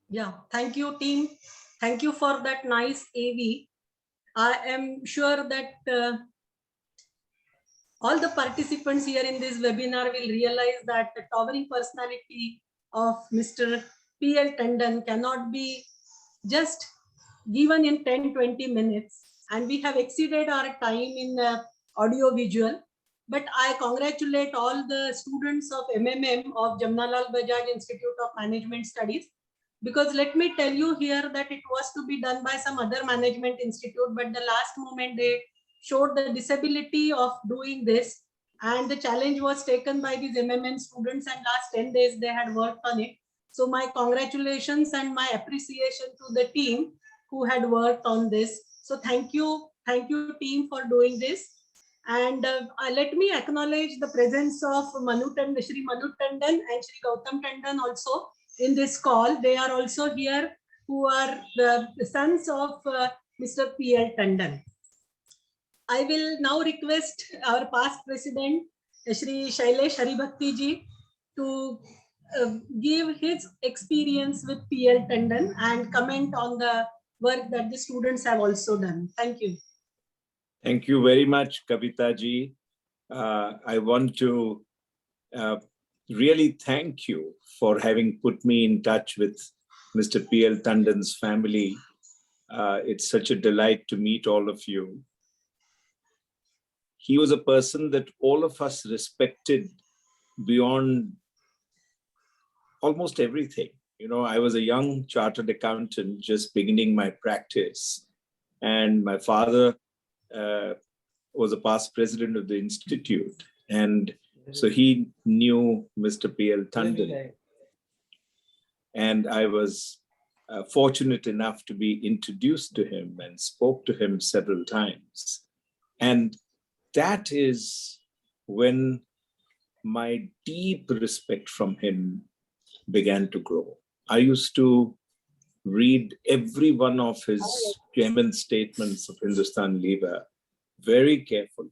Yeah, thank you, team. Thank you for that nice AV. I am sure that all the participants here in this webinar will realize that the towering personality of Mr. P.L. Tandon cannot be just given in 10-20 minutes. And we have exceeded our time in audio visual. But I congratulate all the students of MMM of Jamnalal Bajaj Institute of Management Studies, because let me tell you here that it was to be done by some other management institute, but the last moment they showed the disability of doing this, and the challenge was taken by these MMN students, and last 10 days they had worked on it. So my congratulations and my appreciation to the team who had worked on this. So thank you team for doing this. And let me acknowledge the presence of Shri Manu Tandon and Shri Gautam Tandon also in this call. They are also here, who are the sons of Mr. P.L. Tandon. I will now request our past president, Shri Shailesh Haribhakti ji, to give his experience with P.L. Tandon and comment on the work that the students have also done. Thank you. Thank you very much, Kavita ji. I want to really thank you for having put me in touch with Mr. P.L. Tandon's family. It's such a delight to meet all of you. He was a person that all of us respected beyond almost everything. You know, I was a young chartered accountant just beginning my practice, and my father was a past president of the institute, and so he knew Mr. P.L. Tandon, and I was fortunate enough to be introduced to him and spoke to him several times. And that is when my deep respect from him began to grow. I used to read every one of his German statements of Hindustan Lever very carefully,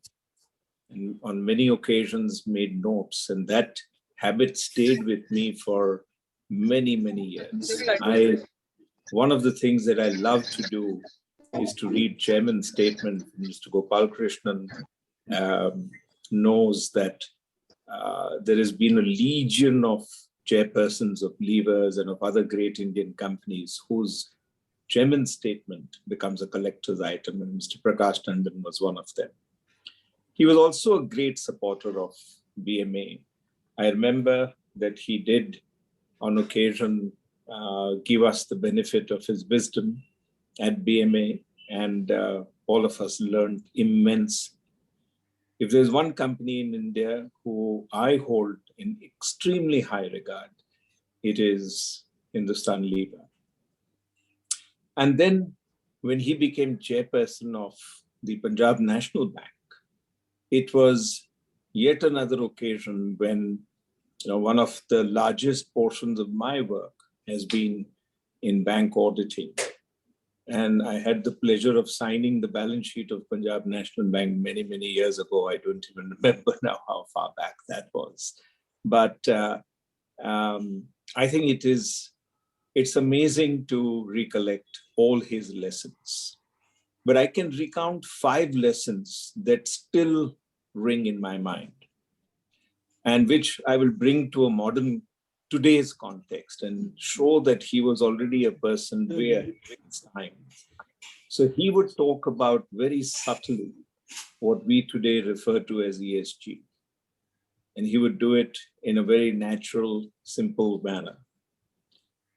and on many occasions made notes, and that habit stayed with me for many, many years. One of the things that I love to do is to read German statements. Mr. Gopal Krishnan knows that there has been a legion of chairpersons of levers and of other great Indian companies whose German statement becomes a collector's item, and Mr. Prakash Tandon was one of them. He was also a great supporter of BMA. I remember that he did, on occasion, give us the benefit of his wisdom at BMA, and all of us learned immense. If there's one company in India who I hold in extremely high regard, it is Hindustan Lever. And then when he became chairperson of the Punjab National Bank, it was yet another occasion when one of the largest portions of my work has been in bank auditing. And I had the pleasure of signing the balance sheet of Punjab National Bank many, many years ago. I don't even remember now how far back that was. But I think it's amazing to recollect all his lessons. But I can recount 5 lessons that still ring in my mind, and which I will bring to a modern today's context and show that he was already a person where his time. So he would talk about very subtly what we today refer to as ESG. And he would do it in a very natural, simple manner.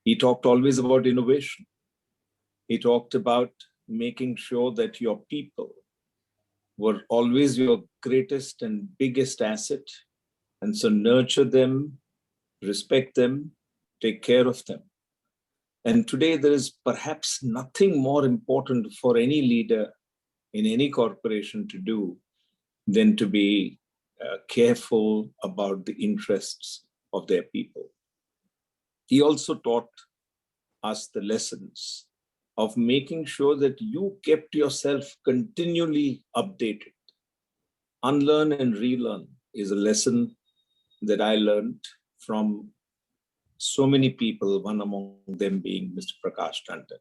He talked always about innovation. He talked about making sure that your people were always your greatest and biggest asset. And so nurture them, respect them, take care of them. And today there is perhaps nothing more important for any leader in any corporation to do than to be careful about the interests of their people. He also taught us the lessons of making sure that you kept yourself continually updated. Unlearn and relearn is a lesson that I learned from so many people, one among them being Mr. Prakash Tandon.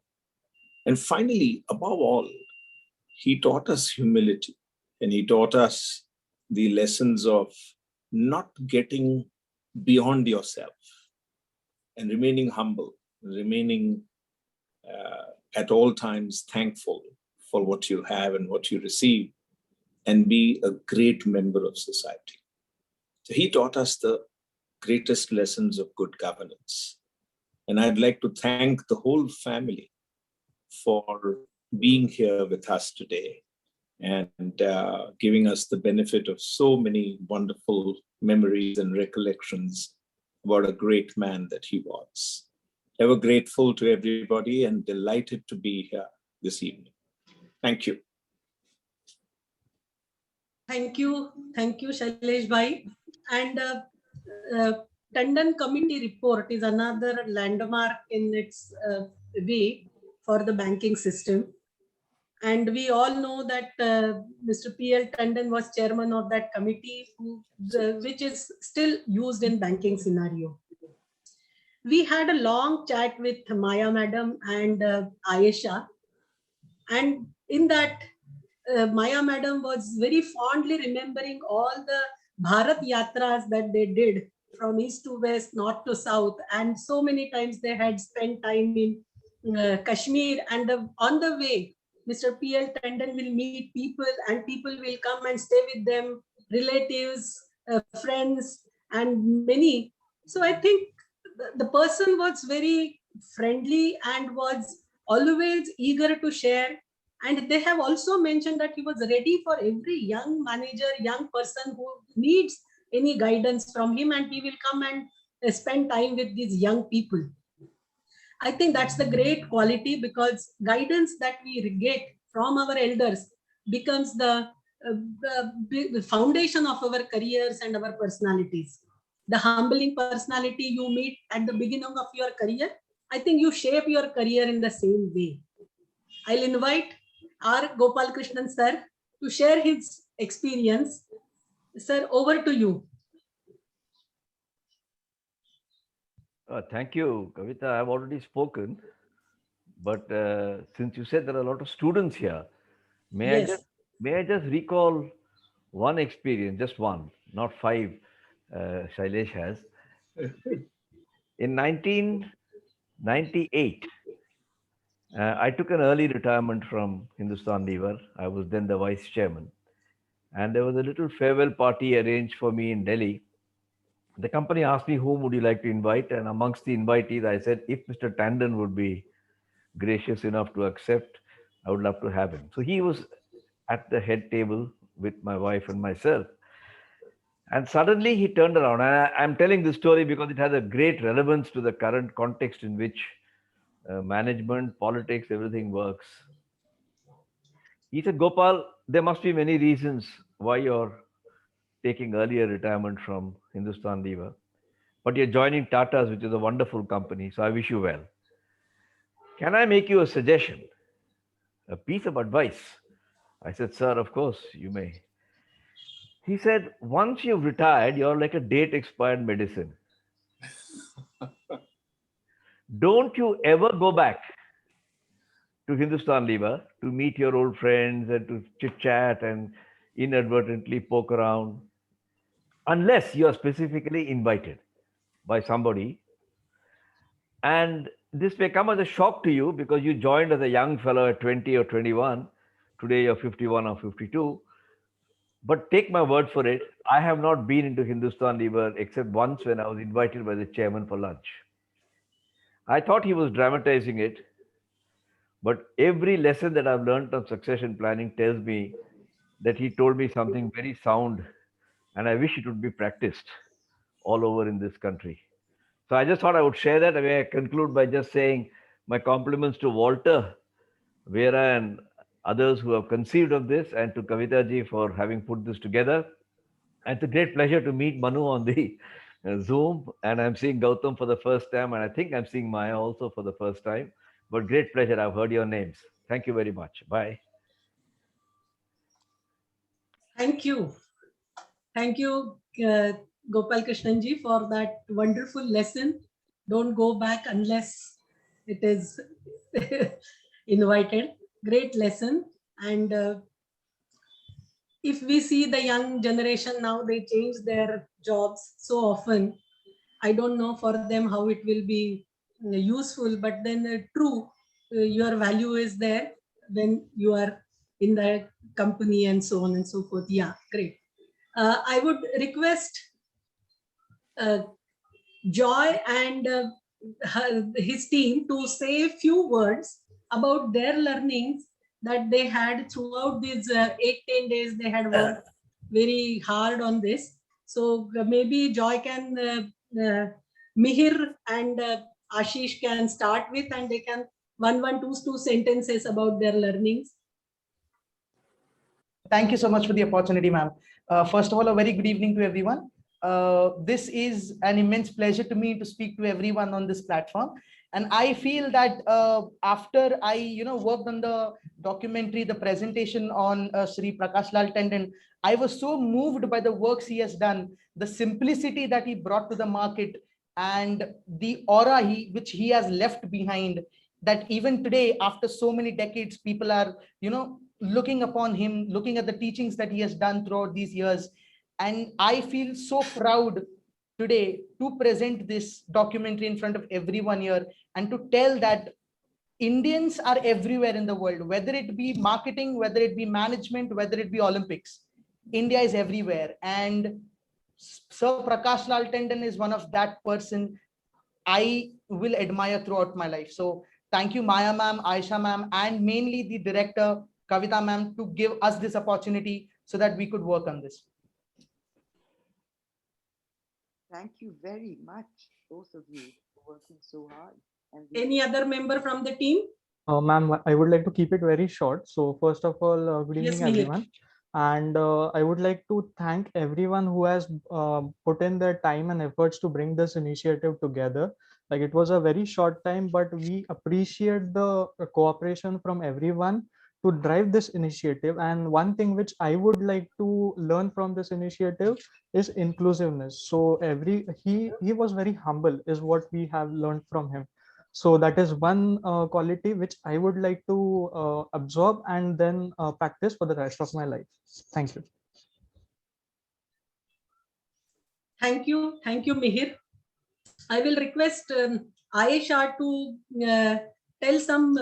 And finally, above all, he taught us humility, and he taught us the lessons of not getting beyond yourself and remaining humble, remaining at all times thankful for what you have and what you receive, and be a great member of society. So he taught us the greatest lessons of good governance. And I'd like to thank the whole family for being here with us today and giving us the benefit of so many wonderful memories and recollections about a great man that he was. Ever grateful to everybody and delighted to be here this evening. Thank you. Thank you, Shailesh Bhai. And Tandon Committee report is another landmark in its way for the banking system. And we all know that Mr. P.L. Tandon was chairman of that committee, which is still used in banking scenario. We had a long chat with Maya madam and Ayesha. And in that, Maya madam was very fondly remembering all the Bharat Yatras that they did from east to west, north to south. And so many times they had spent time in Kashmir. And on the way, Mr. P.L. Tandon will meet people and people will come and stay with them, relatives, friends, and many. So I think the person was very friendly and was always eager to share. And they have also mentioned that he was ready for every young manager, young person who needs any guidance from him, and he will come and spend time with these young people. I think that's the great quality, because guidance that we get from our elders becomes the foundation of our careers and our personalities. The humbling personality you meet at the beginning of your career, I think you shape your career in the same way. I'll invite R. Gopal Krishnan sir to share his experience. Sir, over to you. Thank you, Kavita. I've already spoken, but since you said there are a lot of students here, may I just recall one experience, just one, not five. Shailesh has. In 1998, I took an early retirement from Hindustan Lever. I was then the vice chairman, and there was a little farewell party arranged for me in Delhi. The company asked me, whom would you like to invite? And amongst the invitees, I said, if Mr. Tandon would be gracious enough to accept, I would love to have him. So he was at the head table with my wife and myself. And suddenly he turned around. And I'm telling this story because it has a great relevance to the current context in which management, politics, everything works. He said, Gopal, there must be many reasons why you're taking earlier retirement from Hindustan Lever, but you're joining Tata's, which is a wonderful company. So I wish you well. Can I make you a suggestion, a piece of advice? I said, sir, of course, you may. He said, once you've retired, you're like a date expired medicine. Don't you ever go back to Hindustan Lever to meet your old friends and to chit chat and inadvertently poke around, unless you are specifically invited by somebody. And this may come as a shock to you because you joined as a young fellow at 20 or 21. Today you're 51 or 52. But take my word for it, I have not been into Hindustan Lever except once when I was invited by the chairman for lunch. I thought he was dramatizing it, But every lesson that I've learned on succession planning tells me that he told me something very sound, and I wish it would be practiced all over in this country. So I just thought I would share that. I mean, I conclude by just saying my compliments to Walter, Vera, and others who have conceived of this, and to Kavita ji for having put this together. And it's a great pleasure to meet Manu on the Zoom. And I'm seeing Gautam for the first time, and I think I'm seeing Maya also for the first time. But great pleasure. I've heard your names. Thank you very much. Bye. Thank you. Thank you, Gopal Krishnanji, for that wonderful lesson. Don't go back unless it is invited. Great lesson. And if we see the young generation now, they change their jobs so often. I don't know for them how it will be useful, but then true, your value is there when you are in the company and so on and so forth. Yeah, great. I would request Joy and his team to say a few words about their learnings that they had throughout these 8-10 days. They had worked very hard on this. So maybe Joy can, Mihir and Ashish can start with, and they can two sentences about their learnings. Thank you so much for the opportunity, ma'am. First of all, a very good evening to everyone. This is an immense pleasure to me to speak to everyone on this platform. And I feel that after I, worked on the documentary, the presentation on Sri Prakash Tandon, I was so moved by the works he has done, the simplicity that he brought to the market, and the aura which he has left behind, that even today, after so many decades, people are, looking upon him, looking at the teachings that he has done throughout these years. And I feel so proud today to present this documentary in front of everyone here and to tell that Indians are everywhere in the world, whether it be marketing, whether it be management, whether it be Olympics. India is everywhere. And Sir Prakash Lal Tandon is one of that person I will admire throughout my life. So thank you, Maya ma'am, Aisha ma'am, and mainly the director, Kavita ma'am, to give us this opportunity so that we could work on this. Thank you very much, both of you, for working so hard. And any other member from the team? Ma'am, I would like to keep it very short. So first of all, good evening, everyone. And I would like to thank everyone who has put in their time and efforts to bring this initiative together. Like, it was a very short time, but we appreciate the cooperation from everyone to drive this initiative. And one thing which I would like to learn from this initiative is inclusiveness. So he was very humble, is what we have learned from him. So that is one quality which I would like to absorb and then practice for the rest of my life. Thank you. Thank you, Mihir. I will request Aisha to tell some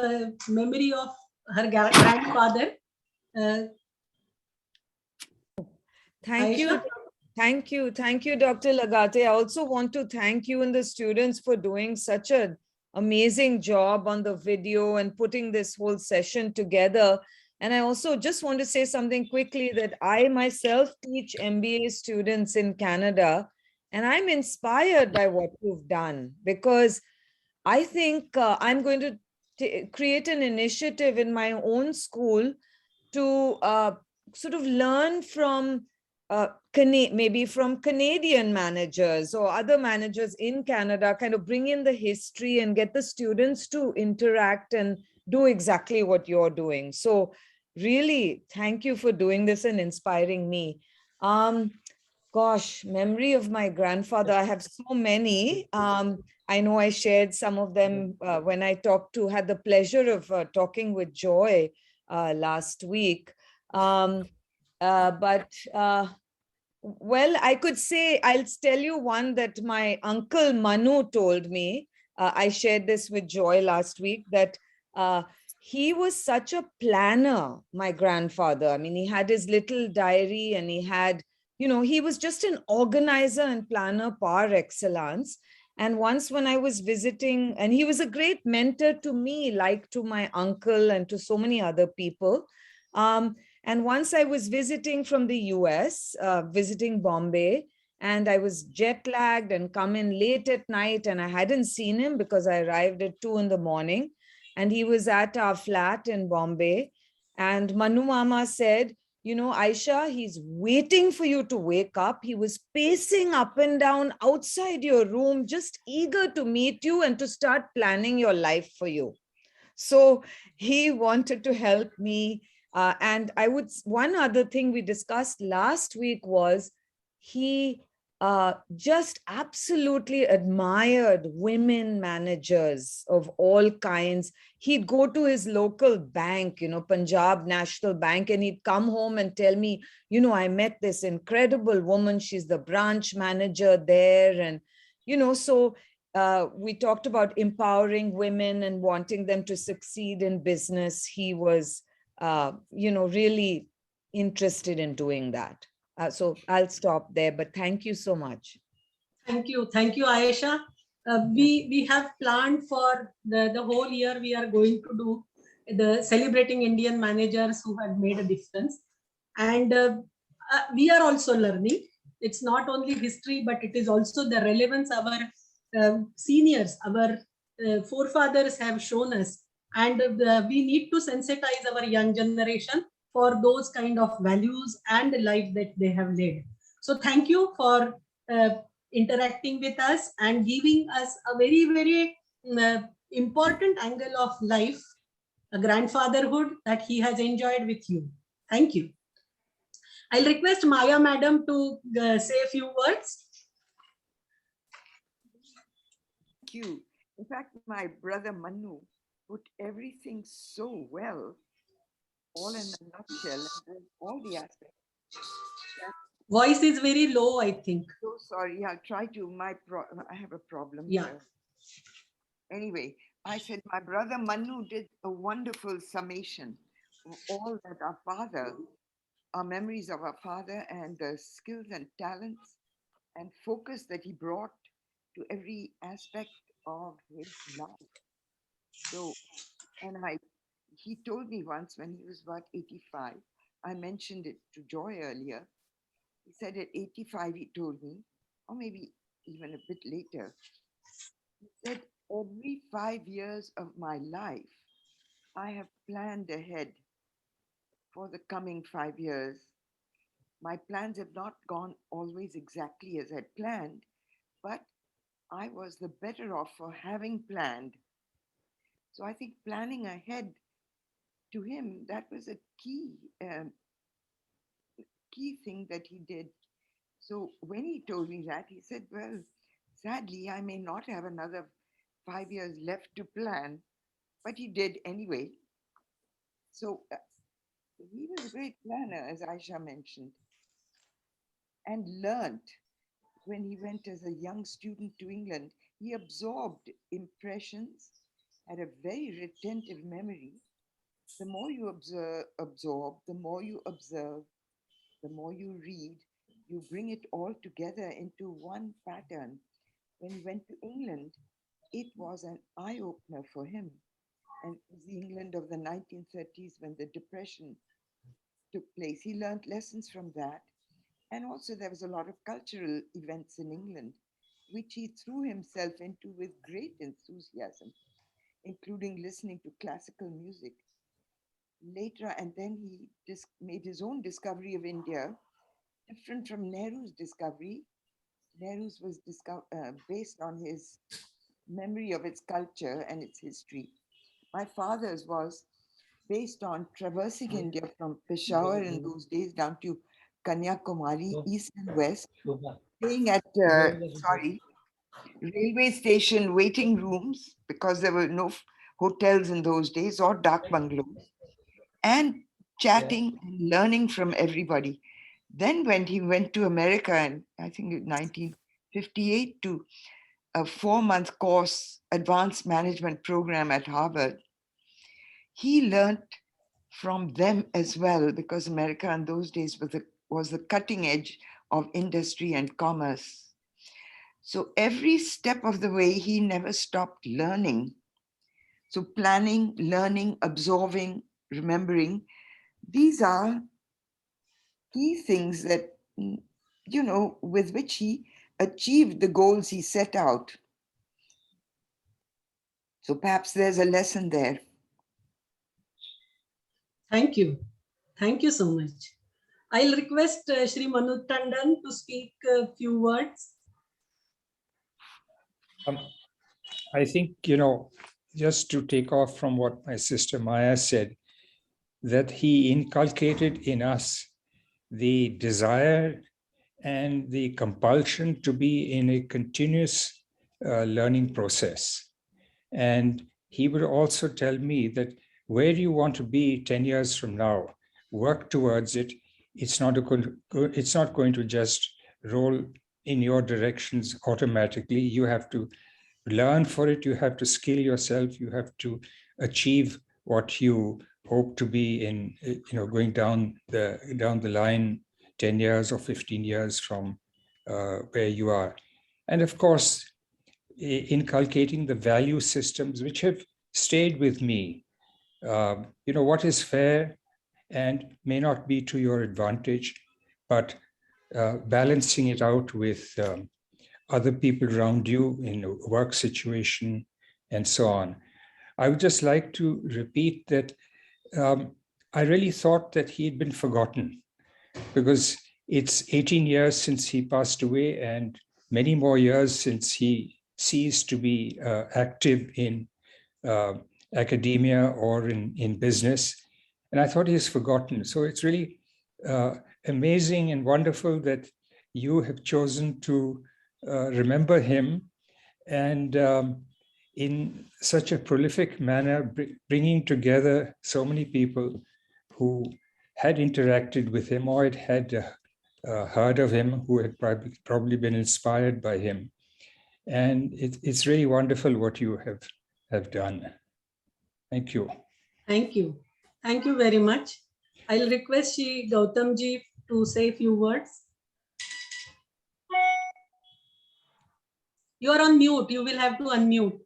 memory of her grandfather. Thank you. Thank you, Dr. Lagate. I also want to thank you and the students for doing such an amazing job on the video and putting this whole session together. And I also just want to say something quickly, that I myself teach MBA students in Canada, and I'm inspired by what you've done, because I think I'm going to create an initiative in my own school to sort of learn from maybe from Canadian managers or other managers in Canada, kind of bring in the history and get the students to interact and do exactly what you're doing. So really, thank you for doing this and inspiring me. Gosh, memory of my grandfather, I have so many. I know I shared some of them when I had the pleasure of talking with Joy last week. Well, I could say, I'll tell you one that my uncle Manu told me. I shared this with Joy last week, that he was such a planner, my grandfather. I mean, he had his little diary, and he had, he was just an organizer and planner par excellence. And once when I was visiting, and he was a great mentor to me, like to my uncle and to so many other people. And once I was visiting from the US, visiting Bombay, and I was jet lagged and come in late at night, and I hadn't seen him because I arrived at 2 in the morning, and he was at our flat in Bombay. And Manu Mama said, you know, Aisha, he's waiting for you to wake up. He was pacing up and down outside your room, just eager to meet you and to start planning your life for you. So he wanted to help me. And one other thing we discussed last week was he just absolutely admired women managers of all kinds. He'd go to his local bank, you know, Punjab National Bank, and he'd come home and tell me, you know, I met this incredible woman. She's the branch manager there. And, you know, so we talked about empowering women and wanting them to succeed in business. He was, you know, really interested in doing that. So I'll stop there, but thank you so much. Thank you, Ayesha. We have planned for the whole year. We are going to do the celebrating Indian managers who have made a difference, and we are also learning. It's not only history, but it is also the relevance our seniors, our forefathers have shown us, and we need to sensitize our young generation for those kind of values and the life that they have led. So thank you for interacting with us and giving us a very, very important angle of life, a grandfatherhood that he has enjoyed with you. Thank you. I'll request Maya madam to say a few words. Thank you. In fact, my brother Manu put everything so well, all in a nutshell, and all the aspects. Voice is very low, I think. So sorry, I'll try to. I have a problem. Yeah. Here. Anyway, I said my brother Manu did a wonderful summation of all that our memories of our father, and the skills and talents and focus that he brought to every aspect of his life. So, and he told me once when he was about 85, I mentioned it to Joy earlier. He said at 85, he told me, or maybe even a bit later, he said, every 5 years of my life, I have planned ahead for the coming 5 years. My plans have not gone always exactly as I planned, but I was the better off for having planned. So I think planning ahead, to him, that was a key thing that he did. So when he told me that, he said, well, sadly, I may not have another 5 years left to plan, but he did anyway. So he was a great planner, as Aisha mentioned, and learned. When he went as a young student to England, he absorbed impressions, had a very retentive memory. The more you absorb, the more you observe, the more you read, you bring it all together into one pattern. When he went to England, it was an eye-opener for him. And it was the England of the 1930s when the Depression took place. He learned lessons from that. And also there was a lot of cultural events in England, which he threw himself into with great enthusiasm, including listening to classical music. Later, and then he made his own discovery of India, different from Nehru's discovery. Nehru's was based on his memory of its culture and its history. My father's was based on traversing India from Peshawar in those days down to Kanyakumari, east and west, staying at, railway station waiting rooms, because there were no hotels in those days, or dark bungalows, and chatting and learning from everybody. Then when he went to America, in I think in 1958, to a 4-month course, advanced management program at Harvard, he learned from them as well, because America in those days was the cutting edge of industry and commerce. So every step of the way, he never stopped learning. So planning, learning, absorbing, remembering, these are key things that, with which he achieved the goals he set out. So perhaps there's a lesson there. Thank you. Thank you so much. I'll request Shri Manu Tandon to speak a few words. I think, just to take off from what my sister Maya said, that he inculcated in us the desire and the compulsion to be in a continuous learning process. And he would also tell me that where you want to be 10 years from now, work towards it. It's not going to just roll in your directions automatically. You have to learn for it. You have to skill yourself. You have to achieve what you hope to be in, going down the line 10 years or 15 years from where you are. And of course, inculcating the value systems which have stayed with me. What is fair and may not be to your advantage, but balancing it out with other people around you in a work situation and so on. I would just like to repeat that I really thought that he had been forgotten, because it's 18 years since he passed away and many more years since he ceased to be active in academia or in business. And I thought he was forgotten. So it's really amazing and wonderful that you have chosen to remember him, and in such a prolific manner, bringing together so many people who had interacted with him or had heard of him, who had probably been inspired by him. And it's really wonderful what you have done. Thank you. Thank you. Thank you very much. I'll request Shri Gautamji to say a few words. You are on mute. You will have to unmute.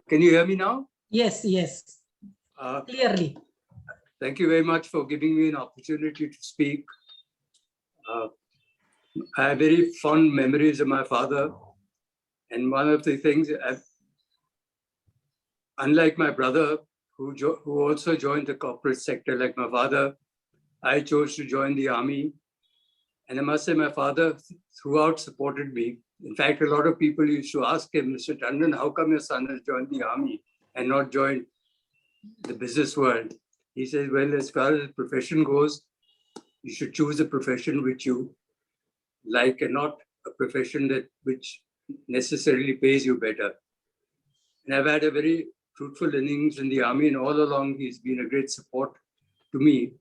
Can you hear me now? Yes, yes. Clearly. Thank you very much for giving me an opportunity to speak. I have very fond memories of my father. And one of the things, unlike my brother, who also joined the corporate sector like my father, I chose to join the army. And I must say my father throughout supported me. In fact, a lot of people used to ask him, Mr. Tandon, how come your son has joined the army and not joined the business world? He says, well, as far as the profession goes, you should choose a profession which you like and not a profession which necessarily pays you better. And I've had a very fruitful innings in the army, and all along he's been a great support to me.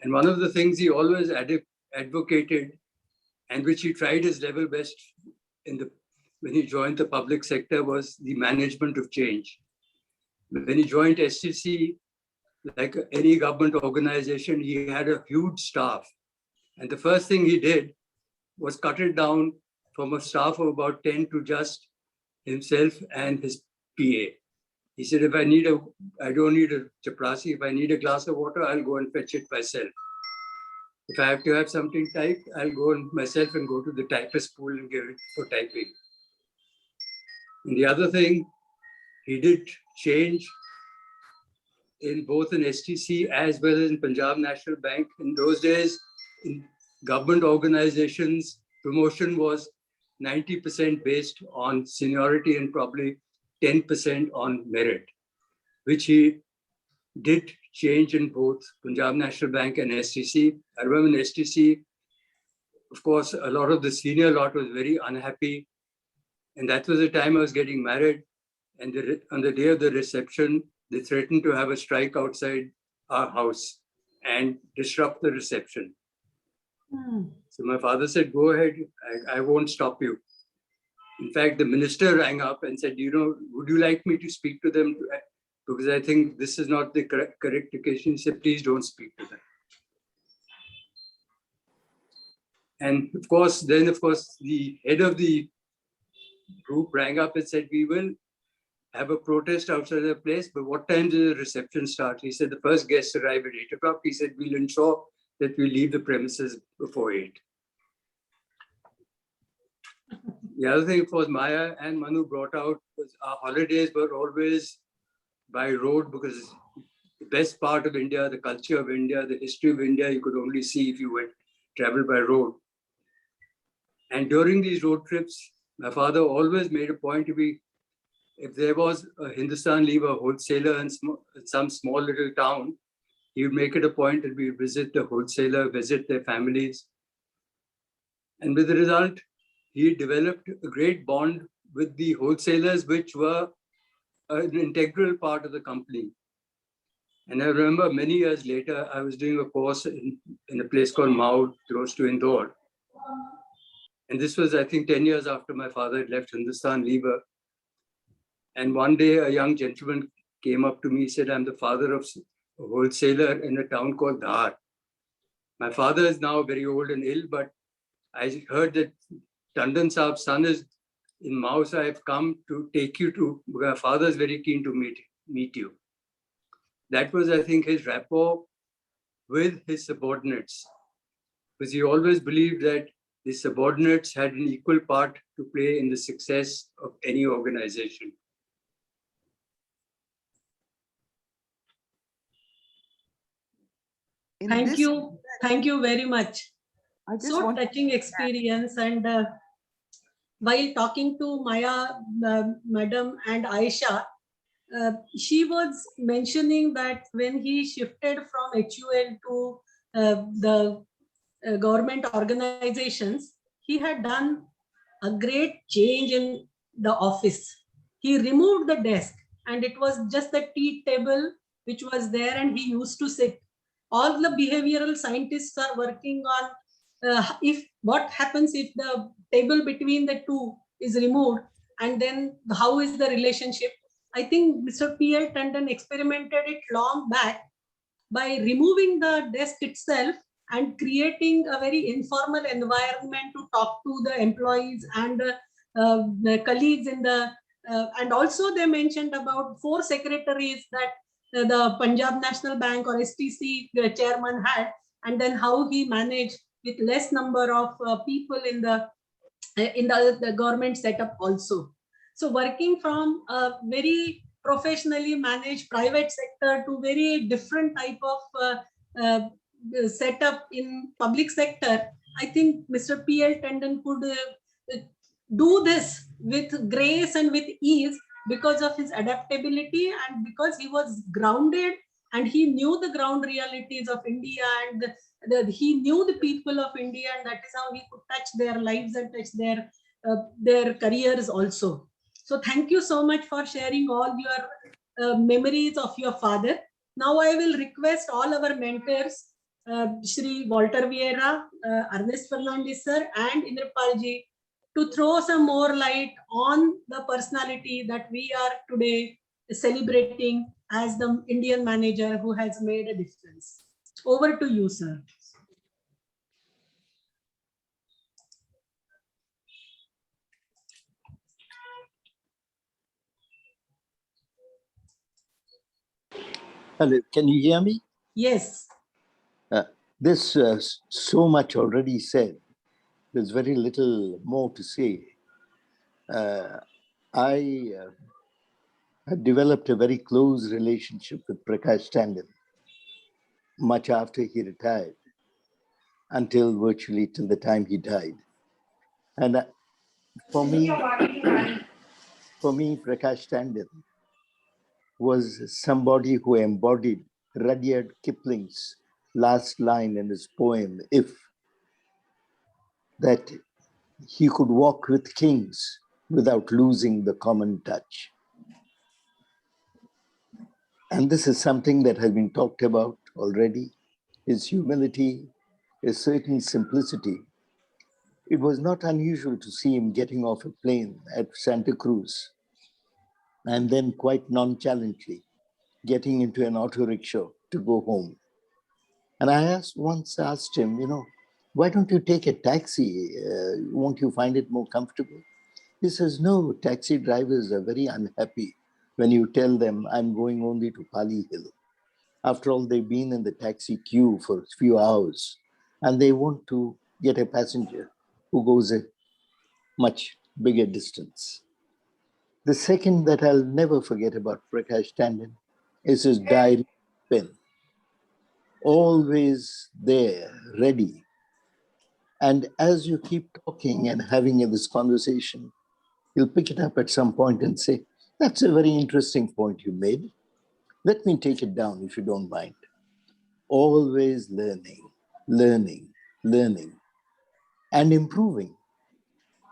And one of the things he always advocated, and which he tried his level best when he joined the public sector, was the management of change. When he joined STC, like any government organization, he had a huge staff. And the first thing he did was cut it down from a staff of about 10 to just himself and his PA. He said, I don't need a chaprasi. If I need a glass of water, I'll go and fetch it myself. If I have to have something typed, I'll go myself and go to the typist pool and give it for typing. And the other thing, he did change in both in STC as well as in Punjab National Bank. In those days, in government organizations, promotion was 90% based on seniority and probably 10% on merit, which he did change in both Punjab National Bank and STC. I remember in STC, of course, a lot of the senior lot was very unhappy. And that was the time I was getting married. And on the day of the reception, they threatened to have a strike outside our house and disrupt the reception. So my father said, go ahead, I won't stop you. In fact, the minister rang up and said, would you like me to speak to them? Because I think this is not the correct occasion. He said, please don't speak to them. And of course, the head of the group rang up and said, we will have a protest outside the place, but what time does the reception start? He said, the first guests arrive at 8 o'clock. He said, we'll ensure that we leave the premises before 8. The other thing, of course, Maya and Manu brought out was our holidays were always by road, because the best part of India, the culture of India, the history of India, you could only see if you went travel by road. And during these road trips, my father always made a point to be, if there was a Hindustan Lever wholesaler in some small little town, he would make it a point that we visit the wholesaler, visit their families. And with the result, he developed a great bond with the wholesalers, which were an integral part of the company. And I remember many years later, I was doing a course in a place called Mao, close to Indore. And this was, I think, 10 years after my father had left Hindustan Lever. And one day, a young gentleman came up to me, said, I'm the father of a wholesaler in a town called Dhar. My father is now very old and ill, but I heard that Tandon Saab's son is in Mao, so I've come to take you to, my father is very keen to meet you. That was, I think, his rapport with his subordinates, because he always believed that the subordinates had an equal part to play in the success of any organization. Thank you. Thank you very much. So touching experience. And while talking to Maya, Madam and Aisha, she was mentioning that when he shifted from HUL to the government organizations, he had done a great change in the office. He removed the desk and it was just the tea table which was there, and he used to sit. All the behavioral scientists are working on if what happens if the table between the two is removed, and then how is the relationship. I think Mr. P.L. Tandon experimented it long back by removing the desk itself and creating a very informal environment to talk to the employees and the colleagues in the and also they mentioned about 4 secretaries that the Punjab National Bank or STC chairman had, and then how he managed with less number of people in the government setup also. So working from a very professionally managed private sector to very different type of setup in public sector, I think Mr. P.L. Tandon could do this with grace and with ease because of his adaptability and because he was grounded and he knew the ground realities of India, and he knew the people of India, and that is how he could touch their lives and touch their careers also. So thank you so much for sharing all your memories of your father. Now I will request all our mentors, Shri Walter Vieira, Ernest Fernandez sir, and Indrapal ji, to throw some more light on the personality that we are today celebrating as the Indian manager who has made a difference. Over to you, sir. Hello, can you hear me? Yes. There's so much already said. There's very little more to say. I have developed a very close relationship with Prakash Tandon much after he retired, until virtually till the time he died. And for me, Prakash Tandon was somebody who embodied Rudyard Kipling's last line in his poem, If, that he could walk with kings without losing the common touch. And this is something that has been talked about already. His humility, his certain simplicity, It was not unusual to see him getting off a plane at Santa Cruz and then quite nonchalantly getting into an auto rickshaw to go home. And I once asked him, why don't you take a taxi? Won't you find it more comfortable? He says, no, taxi drivers are very unhappy when you tell them I'm going only to Pali Hill. After all, they've been in the taxi queue for a few hours and they want to get a passenger who goes a much bigger distance. The second that I'll never forget about Prakash Tandon is his diary pen. Always there, ready. And as you keep talking and having this conversation, you'll pick it up at some point and say, that's a very interesting point you made. Let me take it down if you don't mind. Always learning, learning, learning, and improving.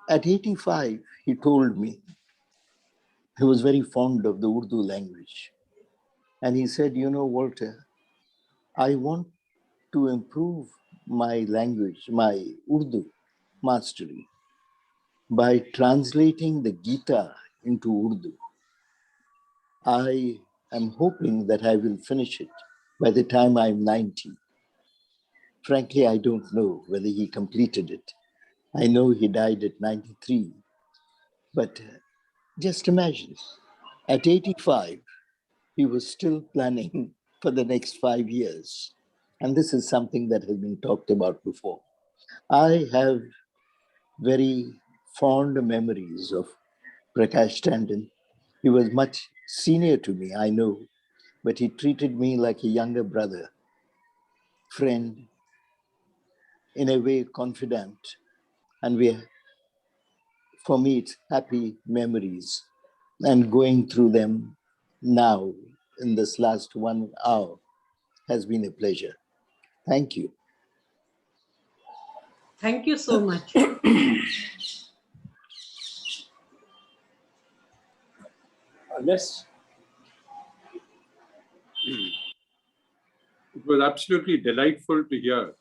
At 85, he told me he was very fond of the Urdu language. And he said, Walter, I want to improve my language, my Urdu mastery, by translating the Gita into Urdu. I am hoping that I will finish it by the time I'm 90. Frankly, I don't know whether he completed it. I know he died at 93. But just imagine, at 85, he was still planning for the next 5 years. And this is something that has been talked about before. I have very fond memories of Prakash Tandon. He was much senior to me, I know, but he treated me like a younger brother, friend, in a way, confidant. And for me, it's happy memories. And going through them now in this last 1 hour has been a pleasure. Thank you. Thank you so much. Yes. It was absolutely delightful to hear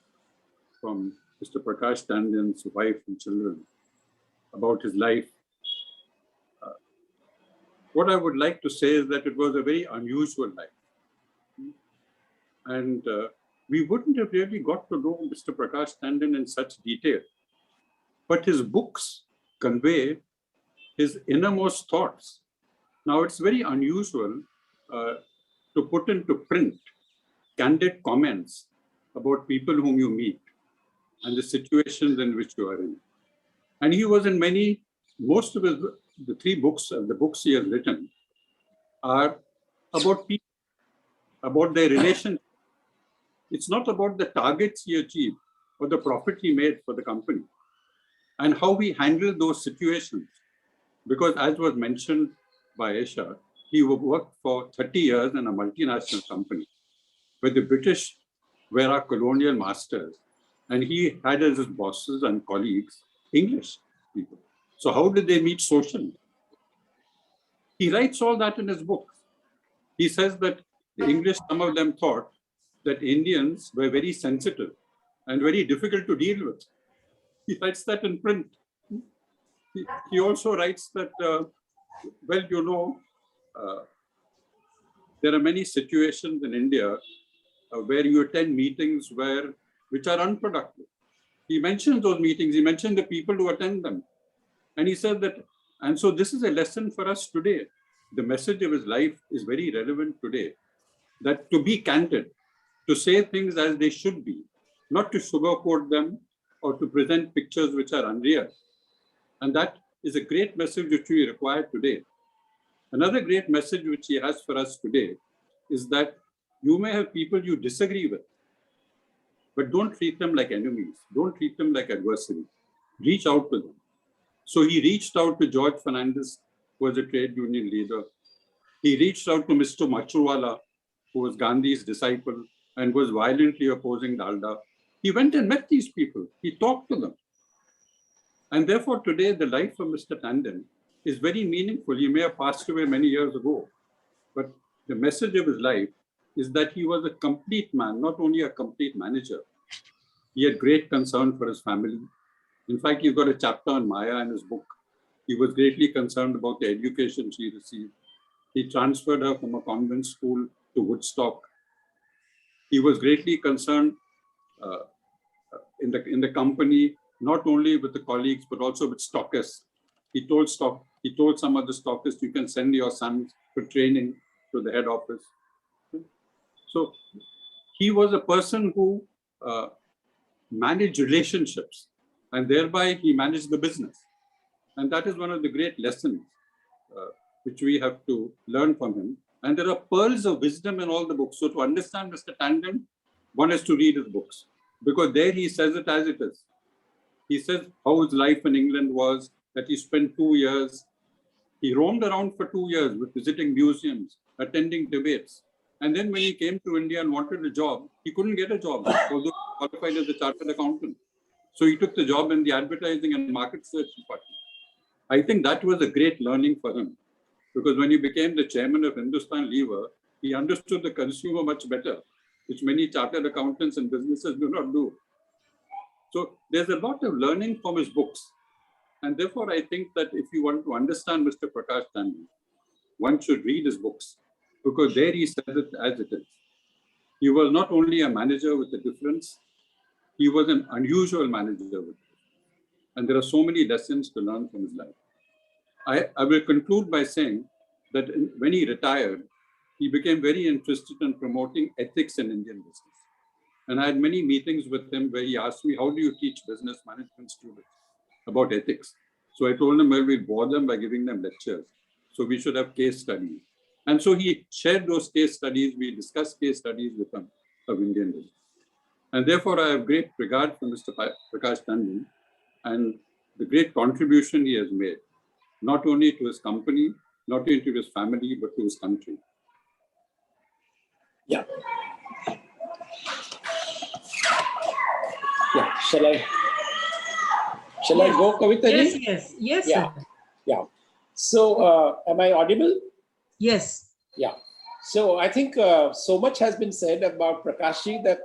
from Mr. Prakash Tandon's wife and children about his life. What I would like to say is that it was a very unusual life. And we wouldn't have really got to know Mr. Prakash Tandon in such detail. But his books convey his innermost thoughts. Now, it's very unusual to put into print candid comments about people whom you meet and the situations in which you are in. And he was in most of the three books, the books he has written, are about people, about their relationship. It's not about the targets he achieved or the profit he made for the company and how he handled those situations. Because as was mentioned by Aisha, he worked for 30 years in a multinational company where the British were our colonial masters. And he had as his bosses and colleagues English people. So how did they meet socially? He writes all that in his book. He says that the English, some of them thought that Indians were very sensitive and very difficult to deal with. He writes that in print. He also writes that, there are many situations in India where you attend meetings which are unproductive. He mentions those meetings, he mentioned the people who attend them. And he said that, and so this is a lesson for us today. The message of his life is very relevant today, that to be candid, to say things as they should be, not to sugarcoat them or to present pictures which are unreal. And that is a great message which we require today. Another great message which he has for us today is that you may have people you disagree with, but don't treat them like enemies. Don't treat them like adversaries. Reach out to them. So he reached out to George Fernandez, who was a trade union leader. He reached out to Mr. Machruwala, who was Gandhi's disciple and was violently opposing Dalda. He went and met these people. He talked to them. And therefore, today, the life of Mr. Tandon is very meaningful. He may have passed away many years ago, but the message of his life is that he was a complete man, not only a complete manager. He had great concern for his family. In fact, you've got a chapter on Maya in his book. He was greatly concerned about the education she received. He transferred her from a convent school to Woodstock. He was greatly concerned in the company, not only with the colleagues, but also with stockists. He told some of the stockists, you can send your sons for training to the head office. So he was a person who managed relationships, and thereby he managed the business. And that is one of the great lessons which we have to learn from him. And there are pearls of wisdom in all the books. So to understand Mr. Tandon, one has to read his books, because there he says it as it is. He says how his life in England was, that he spent 2 years. He roamed around for 2 years with visiting museums, attending debates. And then when he came to India and wanted a job, he couldn't get a job, although he qualified as a chartered accountant. So he took the job in the advertising and market research department. I think that was a great learning for him, because when he became the chairman of Hindustan Lever, he understood the consumer much better, which many chartered accountants and businesses do not do. So there's a lot of learning from his books. And therefore, I think that if you want to understand Mr. Prakash Tandon, one should read his books, because there he says it as it is. He was not only a manager with a difference, he was an unusual manager with it. And there are so many lessons to learn from his life. I will conclude by saying that when he retired, he became very interested in promoting ethics in Indian business. And I had many meetings with him where he asked me, how do you teach business management students about ethics? So I told him, well, we'll bore them by giving them lectures. So we should have case studies. And so he shared those case studies. We discussed case studies with him of Indian business. And therefore, I have great regard for Mr. Prakash Tandon and the great contribution he has made, not only to his company, not only to his family, but to his country. Yeah. Yeah. Shall I go, Kavita ji? Yes, yeah. sir. Yeah. So, am I audible? Yes. Yeah. So I think so much has been said about Prakash ji that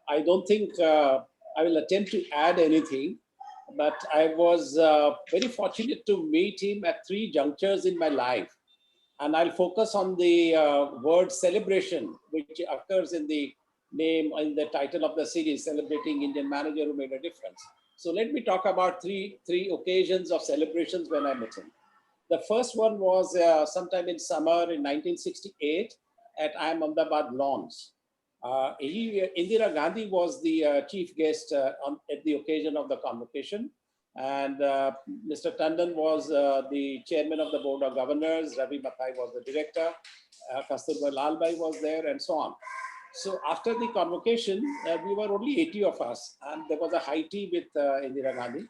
I don't think I will attempt to add anything. But I was very fortunate to meet him at 3 junctures in my life. And I'll focus on the word celebration, which occurs in the name, in the title of the series, Celebrating Indian Manager Who Made a Difference. So let me talk about three occasions of celebrations when I met him. The first one was sometime in summer in 1968 at Ahmedabad Lawns. Indira Gandhi was the chief guest at the occasion of the convocation. And Mr. Tandon was the chairman of the Board of Governors. Ravi Mathai was the director. Kasturba Lalbai was there, and so on. So after the convocation, we were only 80 of us, and there was a high tea with Indira Gandhi.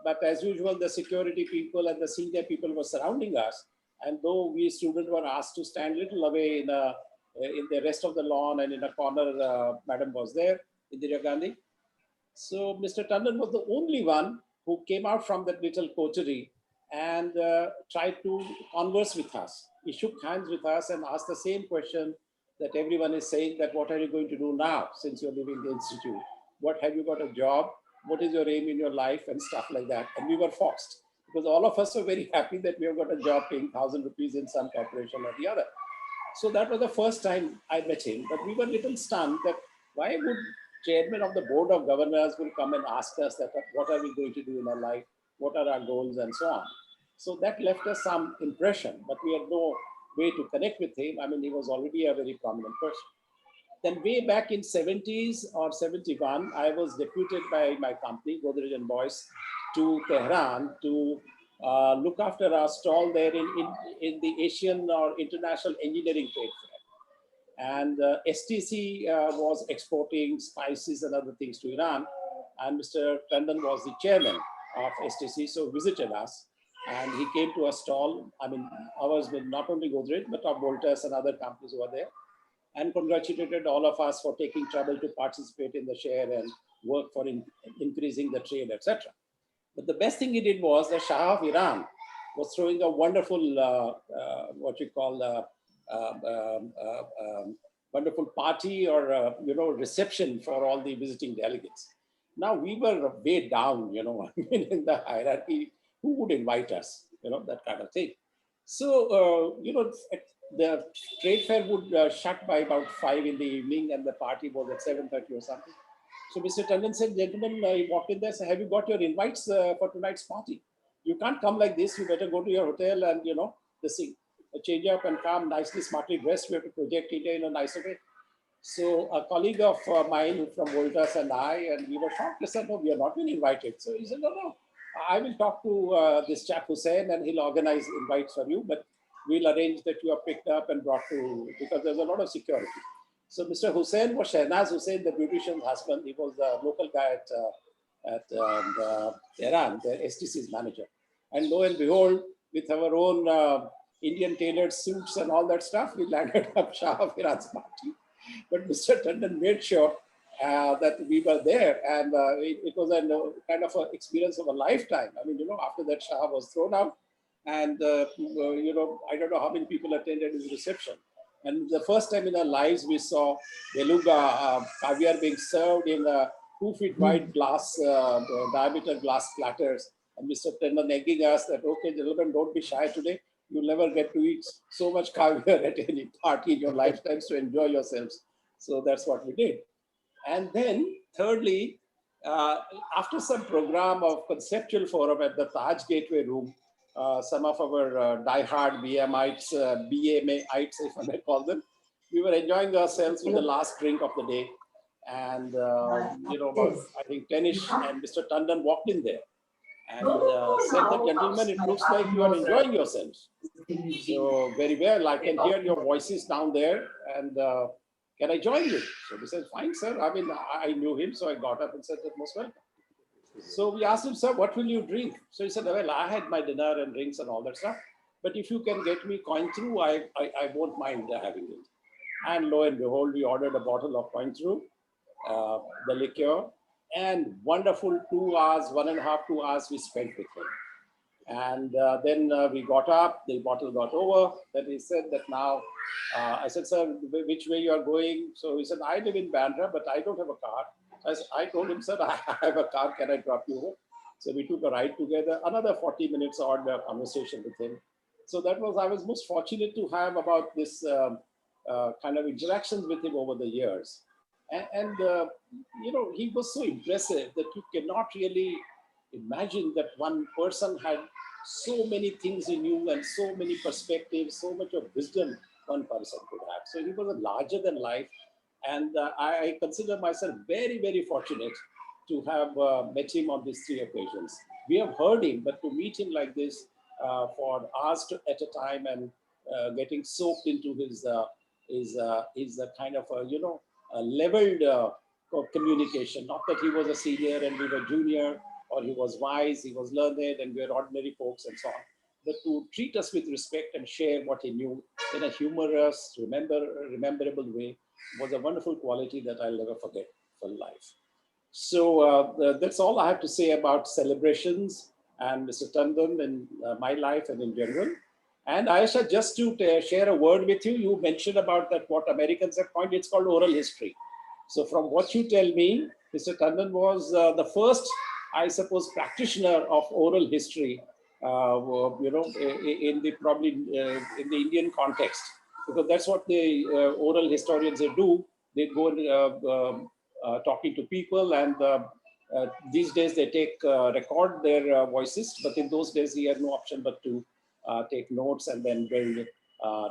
But as usual, the security people and the senior people were surrounding us. And though we students were asked to stand a little away in the rest of the lawn, and in a corner, Madam was there, Indira Gandhi. So Mr. Tandon was the only one who came out from that little coterie and tried to converse with us. He shook hands with us and asked the same question that everyone is saying, that what are you going to do now since you're leaving the institute? What, have you got a job? What is your aim in your life, and stuff like that? And we were forced, because all of us were very happy that we have got a job paying 1,000 rupees in some corporation or the other. So that was the first time I met him, but we were a little stunned that why would chairman of the board of governors will come and ask us that what are we going to do in our life, what are our goals, and so on. So that left us some impression, but we had no way to connect with him. I mean, he was already a very prominent person. Then way back in 70s or 71, I was deputed by my company, Godrej and Boyce, to Tehran to look after our stall there in the Asian or International Engineering Trade Fair. And STC was exporting spices and other things to Iran. And Mr. Tandon was the chairman of STC, so visited us. And he came to a stall. I mean, ours with not only Godrej, but of Voltas and other companies who were there, and congratulated all of us for taking trouble to participate in the share and work for increasing the trade, etc. But the best thing he did was the Shah of Iran was throwing a wonderful, wonderful party or reception for all the visiting delegates. Now we were way down, in the hierarchy. Who would invite us? That kind of thing. So, the trade fair would shut by about 5 in the evening, and the party was at 7:30 or something. So Mr. Tandon said, gentlemen, he walked in there, said, have you got your invites for tonight's party? You can't come like this. You better go to your hotel and, change up and come nicely, smartly dressed. We have to project India in a nicer way. So a colleague of mine from Voltas and we were shocked. They said, no, we are not been invited. So he said, no, I will talk to this chap Hussain and he'll organize invites for you, but we'll arrange that you are picked up and brought to, because there's a lot of security. So Mr. Hussain was Shehnaz Hussain, the beautician's husband. He was the local guy at Tehran, the STC's manager. And lo and behold, with our own Indian tailored suits and all that stuff, we landed up Shah of Iran's party. But Mr. Tandon made sure that we were there, and it was a kind of an experience of a lifetime. I mean, after that Shah was thrown out, and I don't know how many people attended his reception. And the first time in our lives, we saw beluga caviar being served in 2 feet wide glass, diameter glass platters. And Mr. Tandon egging us that, okay, gentlemen, don't be shy today. You'll never get to eat so much caviar at any party in your lifetimes to enjoy yourselves. So that's what we did. And then thirdly, after some program of conceptual forum at the Taj Gateway Room, some of our diehard BMites, BMAites, if I may call them, we were enjoying ourselves with the last drink of the day. And, about, I think, 10ish, and Mr. Tandon walked in there and said that, gentlemen, it looks like you are enjoying yourselves. So very well, I can hear your voices down there, and can I join you? So we said, fine, sir. I mean, I knew him, so I got up and said that most welcome. So we asked him, sir, what will you drink? So he said, well, I had my dinner and drinks and all that stuff, but if you can get me coin through, I won't mind having it. And lo and behold, we ordered a bottle of coin through, the liqueur, and wonderful 2 hours, 1.5, 2 hours we spent with him. And then we got up, the bottle got over. Then he said that now, I said, sir, which way you are going? So he said, I live in Bandra, but I don't have a car. I told him, sir, I have a car, can I drop you over? So we took a ride together, another 40 minutes odd conversation with him. So that was, I was most fortunate to have about this kind of interactions with him over the years. And he was so impressive that you cannot really imagine that one person had so many things in you and so many perspectives, so much of wisdom one person could have. So he was a larger than life. And I consider myself very, very fortunate to have met him on these 3 occasions. We have heard him, but to meet him like this for hours at a time and getting soaked into his a kind of a leveled communication. Not that he was a senior and we were junior, or he was wise, he was learned, and we are ordinary folks and so on. But to treat us with respect and share what he knew in a humorous, rememberable way was a wonderful quality that I'll never forget for life. So that's all I have to say about celebrations and Mr. Tandon in my life and in general. And Ayesha, just to share a word with you, you mentioned about that what Americans have coined, it's called oral history. So from what you tell me, Mr. Tandon was the first, I suppose, practitioner of oral history, in the Indian context, because that's what the oral historians do. They go talking to people, and these days they record their voices, but in those days he had no option but to take notes and then build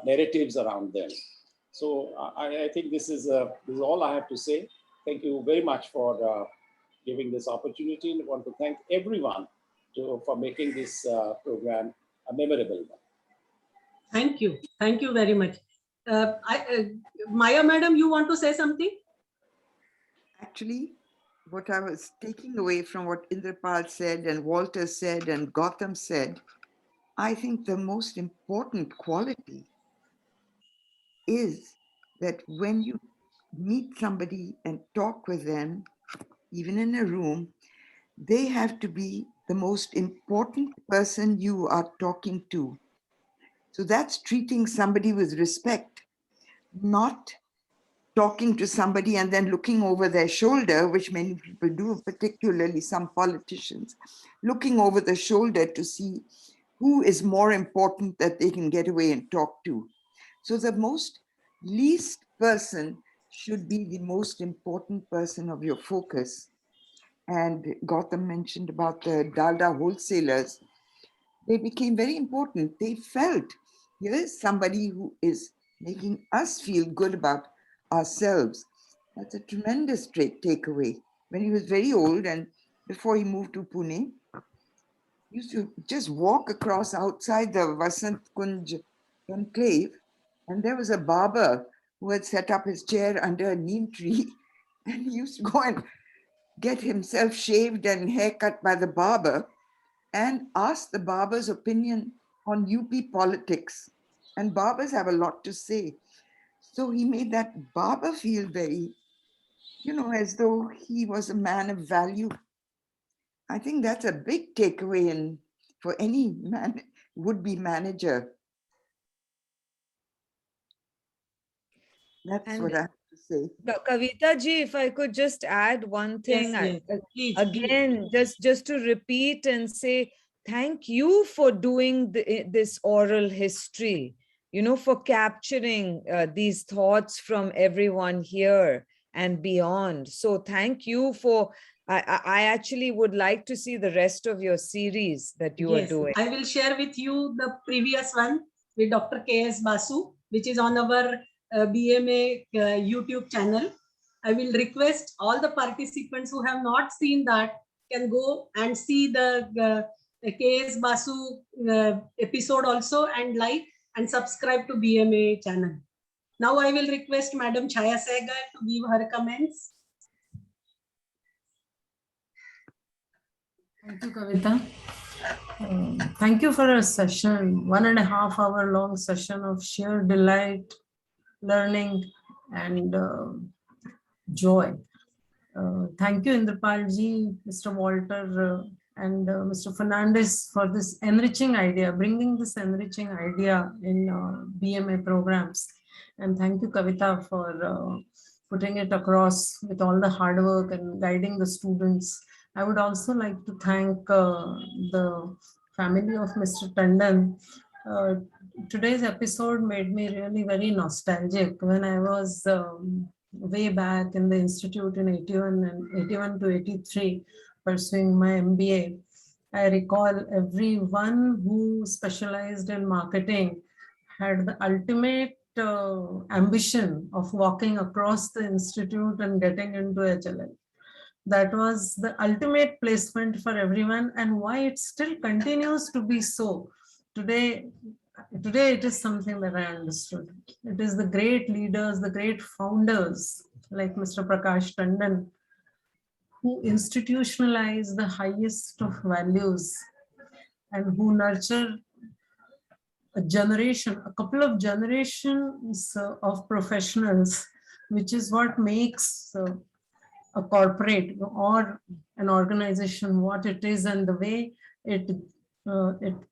narratives around them. So I think this is all I have to say. Thank you very much for giving this opportunity, and I want to thank everyone for making this program a memorable one. Thank you. Thank you very much. Maya, madam, you want to say something? Actually, what I was taking away from what Indrapal said and Walter said and Gautam said, I think the most important quality is that when you meet somebody and talk with them, even in a room, they have to be the most important person you are talking to. So that's treating somebody with respect, not talking to somebody and then looking over their shoulder, which many people do, particularly some politicians, looking over the shoulder to see who is more important that they can get away and talk to. So the most least person should be the most important person of your focus. And Gautam mentioned about the Dalda wholesalers. They became very important. They felt, here is somebody who is making us feel good about ourselves. That's a tremendous takeaway. When he was very old and before he moved to Pune, he used to just walk across outside the Vasant Kunj enclave, and there was a barber who had set up his chair under a neem tree, and he used to go and get himself shaved and haircut by the barber and ask the barber's opinion on UP politics. And barbers have a lot to say. So he made that barber feel very, as though he was a man of value. I think that's a big takeaway for any would-be manager. That's what I have to say. Kavita ji, if I could just add one thing, Yes, please, again, just to repeat and say, thank you for doing this oral history, for capturing these thoughts from everyone here and beyond. So thank you for, I actually would like to see the rest of your series that you are doing. I will share with you the previous one with Dr. K.S. Basu, which is on our BMA YouTube channel. I will request all the participants who have not seen that can go and see the K.S. Basu episode also and like and subscribe to BMA channel. Now I will request Madam Chaya Sehgal to give her comments. Thank you, Kavita. Thank you for a session, 1.5 hour long session of sheer delight, learning, and joy. Thank you, Indrapal ji, Mr. Walter, and Mr. Fernandez for this enriching idea, bringing this enriching idea in BMA programs. And thank you, Kavita, for putting it across with all the hard work and guiding the students. I would also like to thank the family of Mr. Tandon. Today's episode made me really very nostalgic. When I was way back in the institute in 81 to 83, pursuing my MBA, I recall everyone who specialized in marketing had the ultimate ambition of walking across the institute and getting into HLL. That was the ultimate placement for everyone, and why it still continues to be so. Today it is something that I understood. It is the great leaders, the great founders like Mr. Prakash Tandon who institutionalize the highest of values and who nurture a couple of generations of professionals, which is what makes a corporate or an organization what it is, and the way it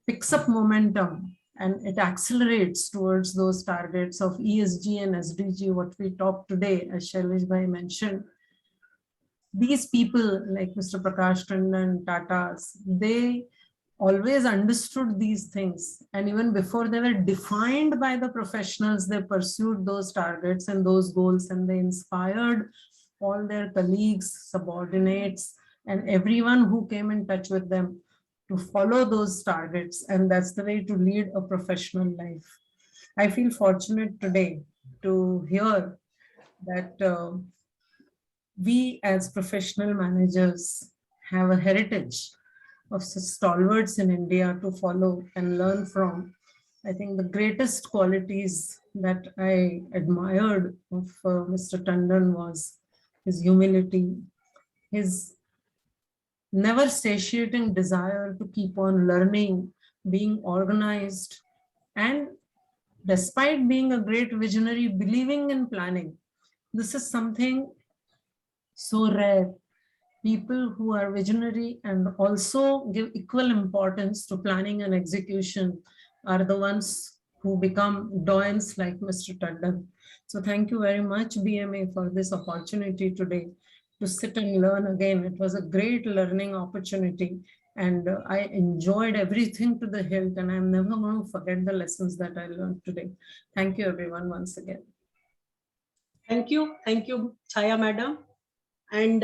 picks up momentum and it accelerates towards those targets of ESG and SDG, what we talked today, as Shailesh Bhai mentioned. These people like Mr. Prakash Tandon, Tatas, they always understood these things, and even before they were defined by the professionals, they pursued those targets and those goals, and they inspired all their colleagues, subordinates, and everyone who came in touch with them to follow those targets. And that's the way to lead a professional life. I feel fortunate today to hear that we as professional managers have a heritage of such stalwarts in India to follow and learn from. I think the greatest qualities that I admired of Mr. Tandon was his humility, his never satiating desire to keep on learning, being organized, and despite being a great visionary, believing in planning. This is something so rare. People who are visionary and also give equal importance to planning and execution are the ones who become doyens like Mr. Tandon. So thank you very much, BMA, for this opportunity today to sit and learn again. It was a great learning opportunity, and I enjoyed everything to the hilt, and I'm never going to forget the lessons that I learned today. Thank you, everyone, once again. Thank you, Chaya madam. And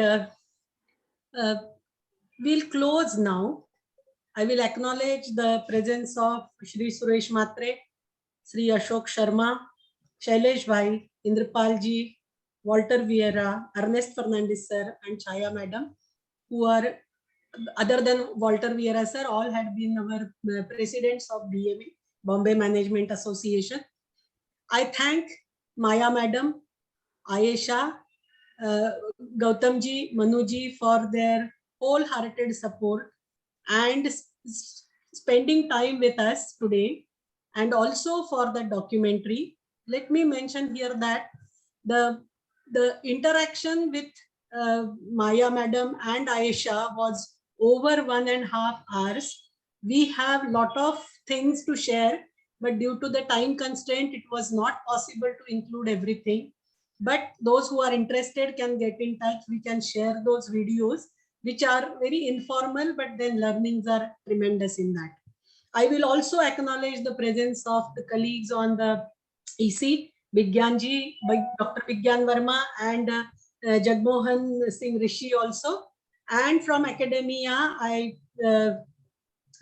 we'll close now. I will acknowledge the presence of Shri Suresh Matre, Sri Ashok Sharma, Shailesh Bhai, Indrapal ji, Walter Vieira, Ernest Fernandez sir, and Chaya madam, who are, other than Walter Vieira sir, all had been our presidents of BMA, Bombay Management Association. I thank Maya madam, Ayesha, Gautam ji, Manu ji for their wholehearted support and spending time with us today, and also for the documentary. Let me mention here that the interaction with Maya madam and Ayesha was over 1.5 hours. We have lot of things to share, but due to the time constraint, it was not possible to include everything. But those who are interested can get in touch. We can share those videos, which are very informal, but then learnings are tremendous in that. I will also acknowledge the presence of the colleagues on the EC, Vigyanji, Dr. Vigyan Verma, and Jagmohan Singh Rishi also. And from academia, I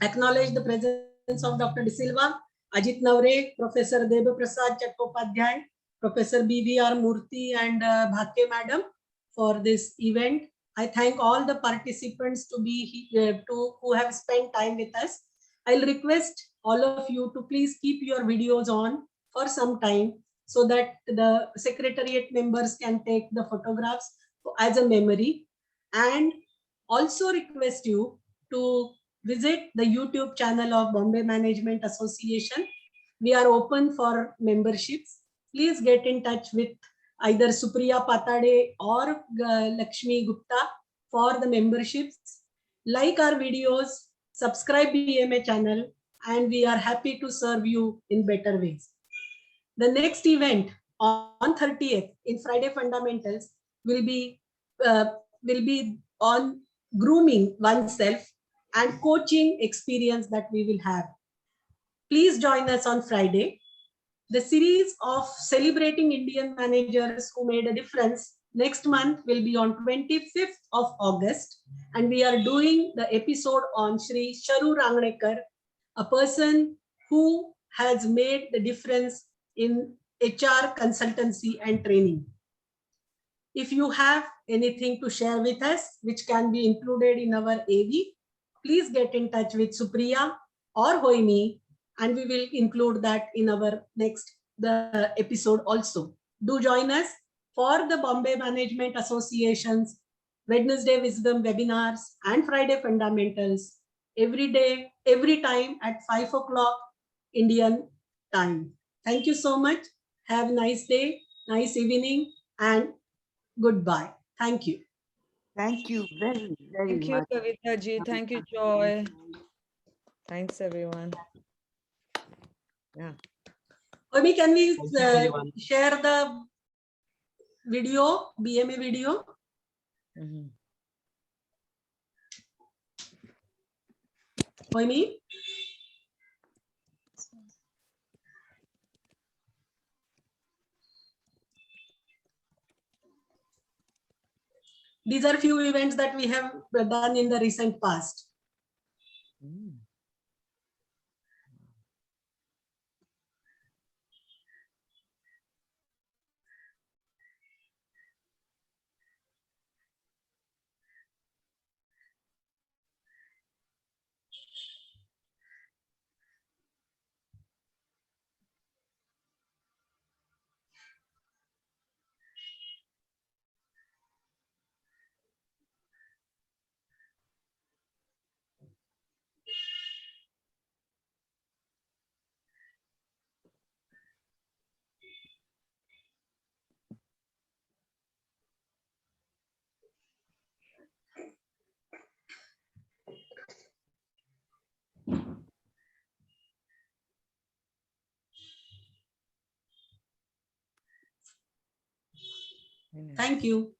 acknowledge the presence of Dr. De Silva, Ajit Navre, Professor Deva Prasad Chattopadhyay, Professor BVR Murthy, and Bhake madam for this event. I thank all the participants who have spent time with us. I'll request all of you to please keep your videos on for some time so that the secretariat members can take the photographs as a memory, and also request you to visit the YouTube channel of Bombay Management Association. We are open for memberships. Please get in touch with either Supriya Patade or Lakshmi Gupta for the memberships. Like our videos, subscribe BMA channel, and we are happy to serve you in better ways. The next event on 30th in Friday Fundamentals will be on grooming oneself and coaching experience that we will have. Please join us on Friday. The series of celebrating Indian managers who made a difference next month will be on 25th of August, and we are doing the episode on Shri Sharu Rangnekar, a person who has made the difference in HR consultancy and training. If you have anything to share with us, which can be included in our AV, please get in touch with Supriya or Hoimi, and we will include that in our next episode also. Do join us for the Bombay Management Association's Wednesday Wisdom webinars and Friday Fundamentals every day, every time at 5 o'clock Indian time. Thank you so much. Have a nice day, nice evening, and goodbye. Thank you. Thank you very, very Thank you, much. Kavita ji. Thank you, Joy. Thanks, everyone. Yeah. Omi, can we share the video, BMA video? Omi? These are few events that we have done in the recent past. Thank you.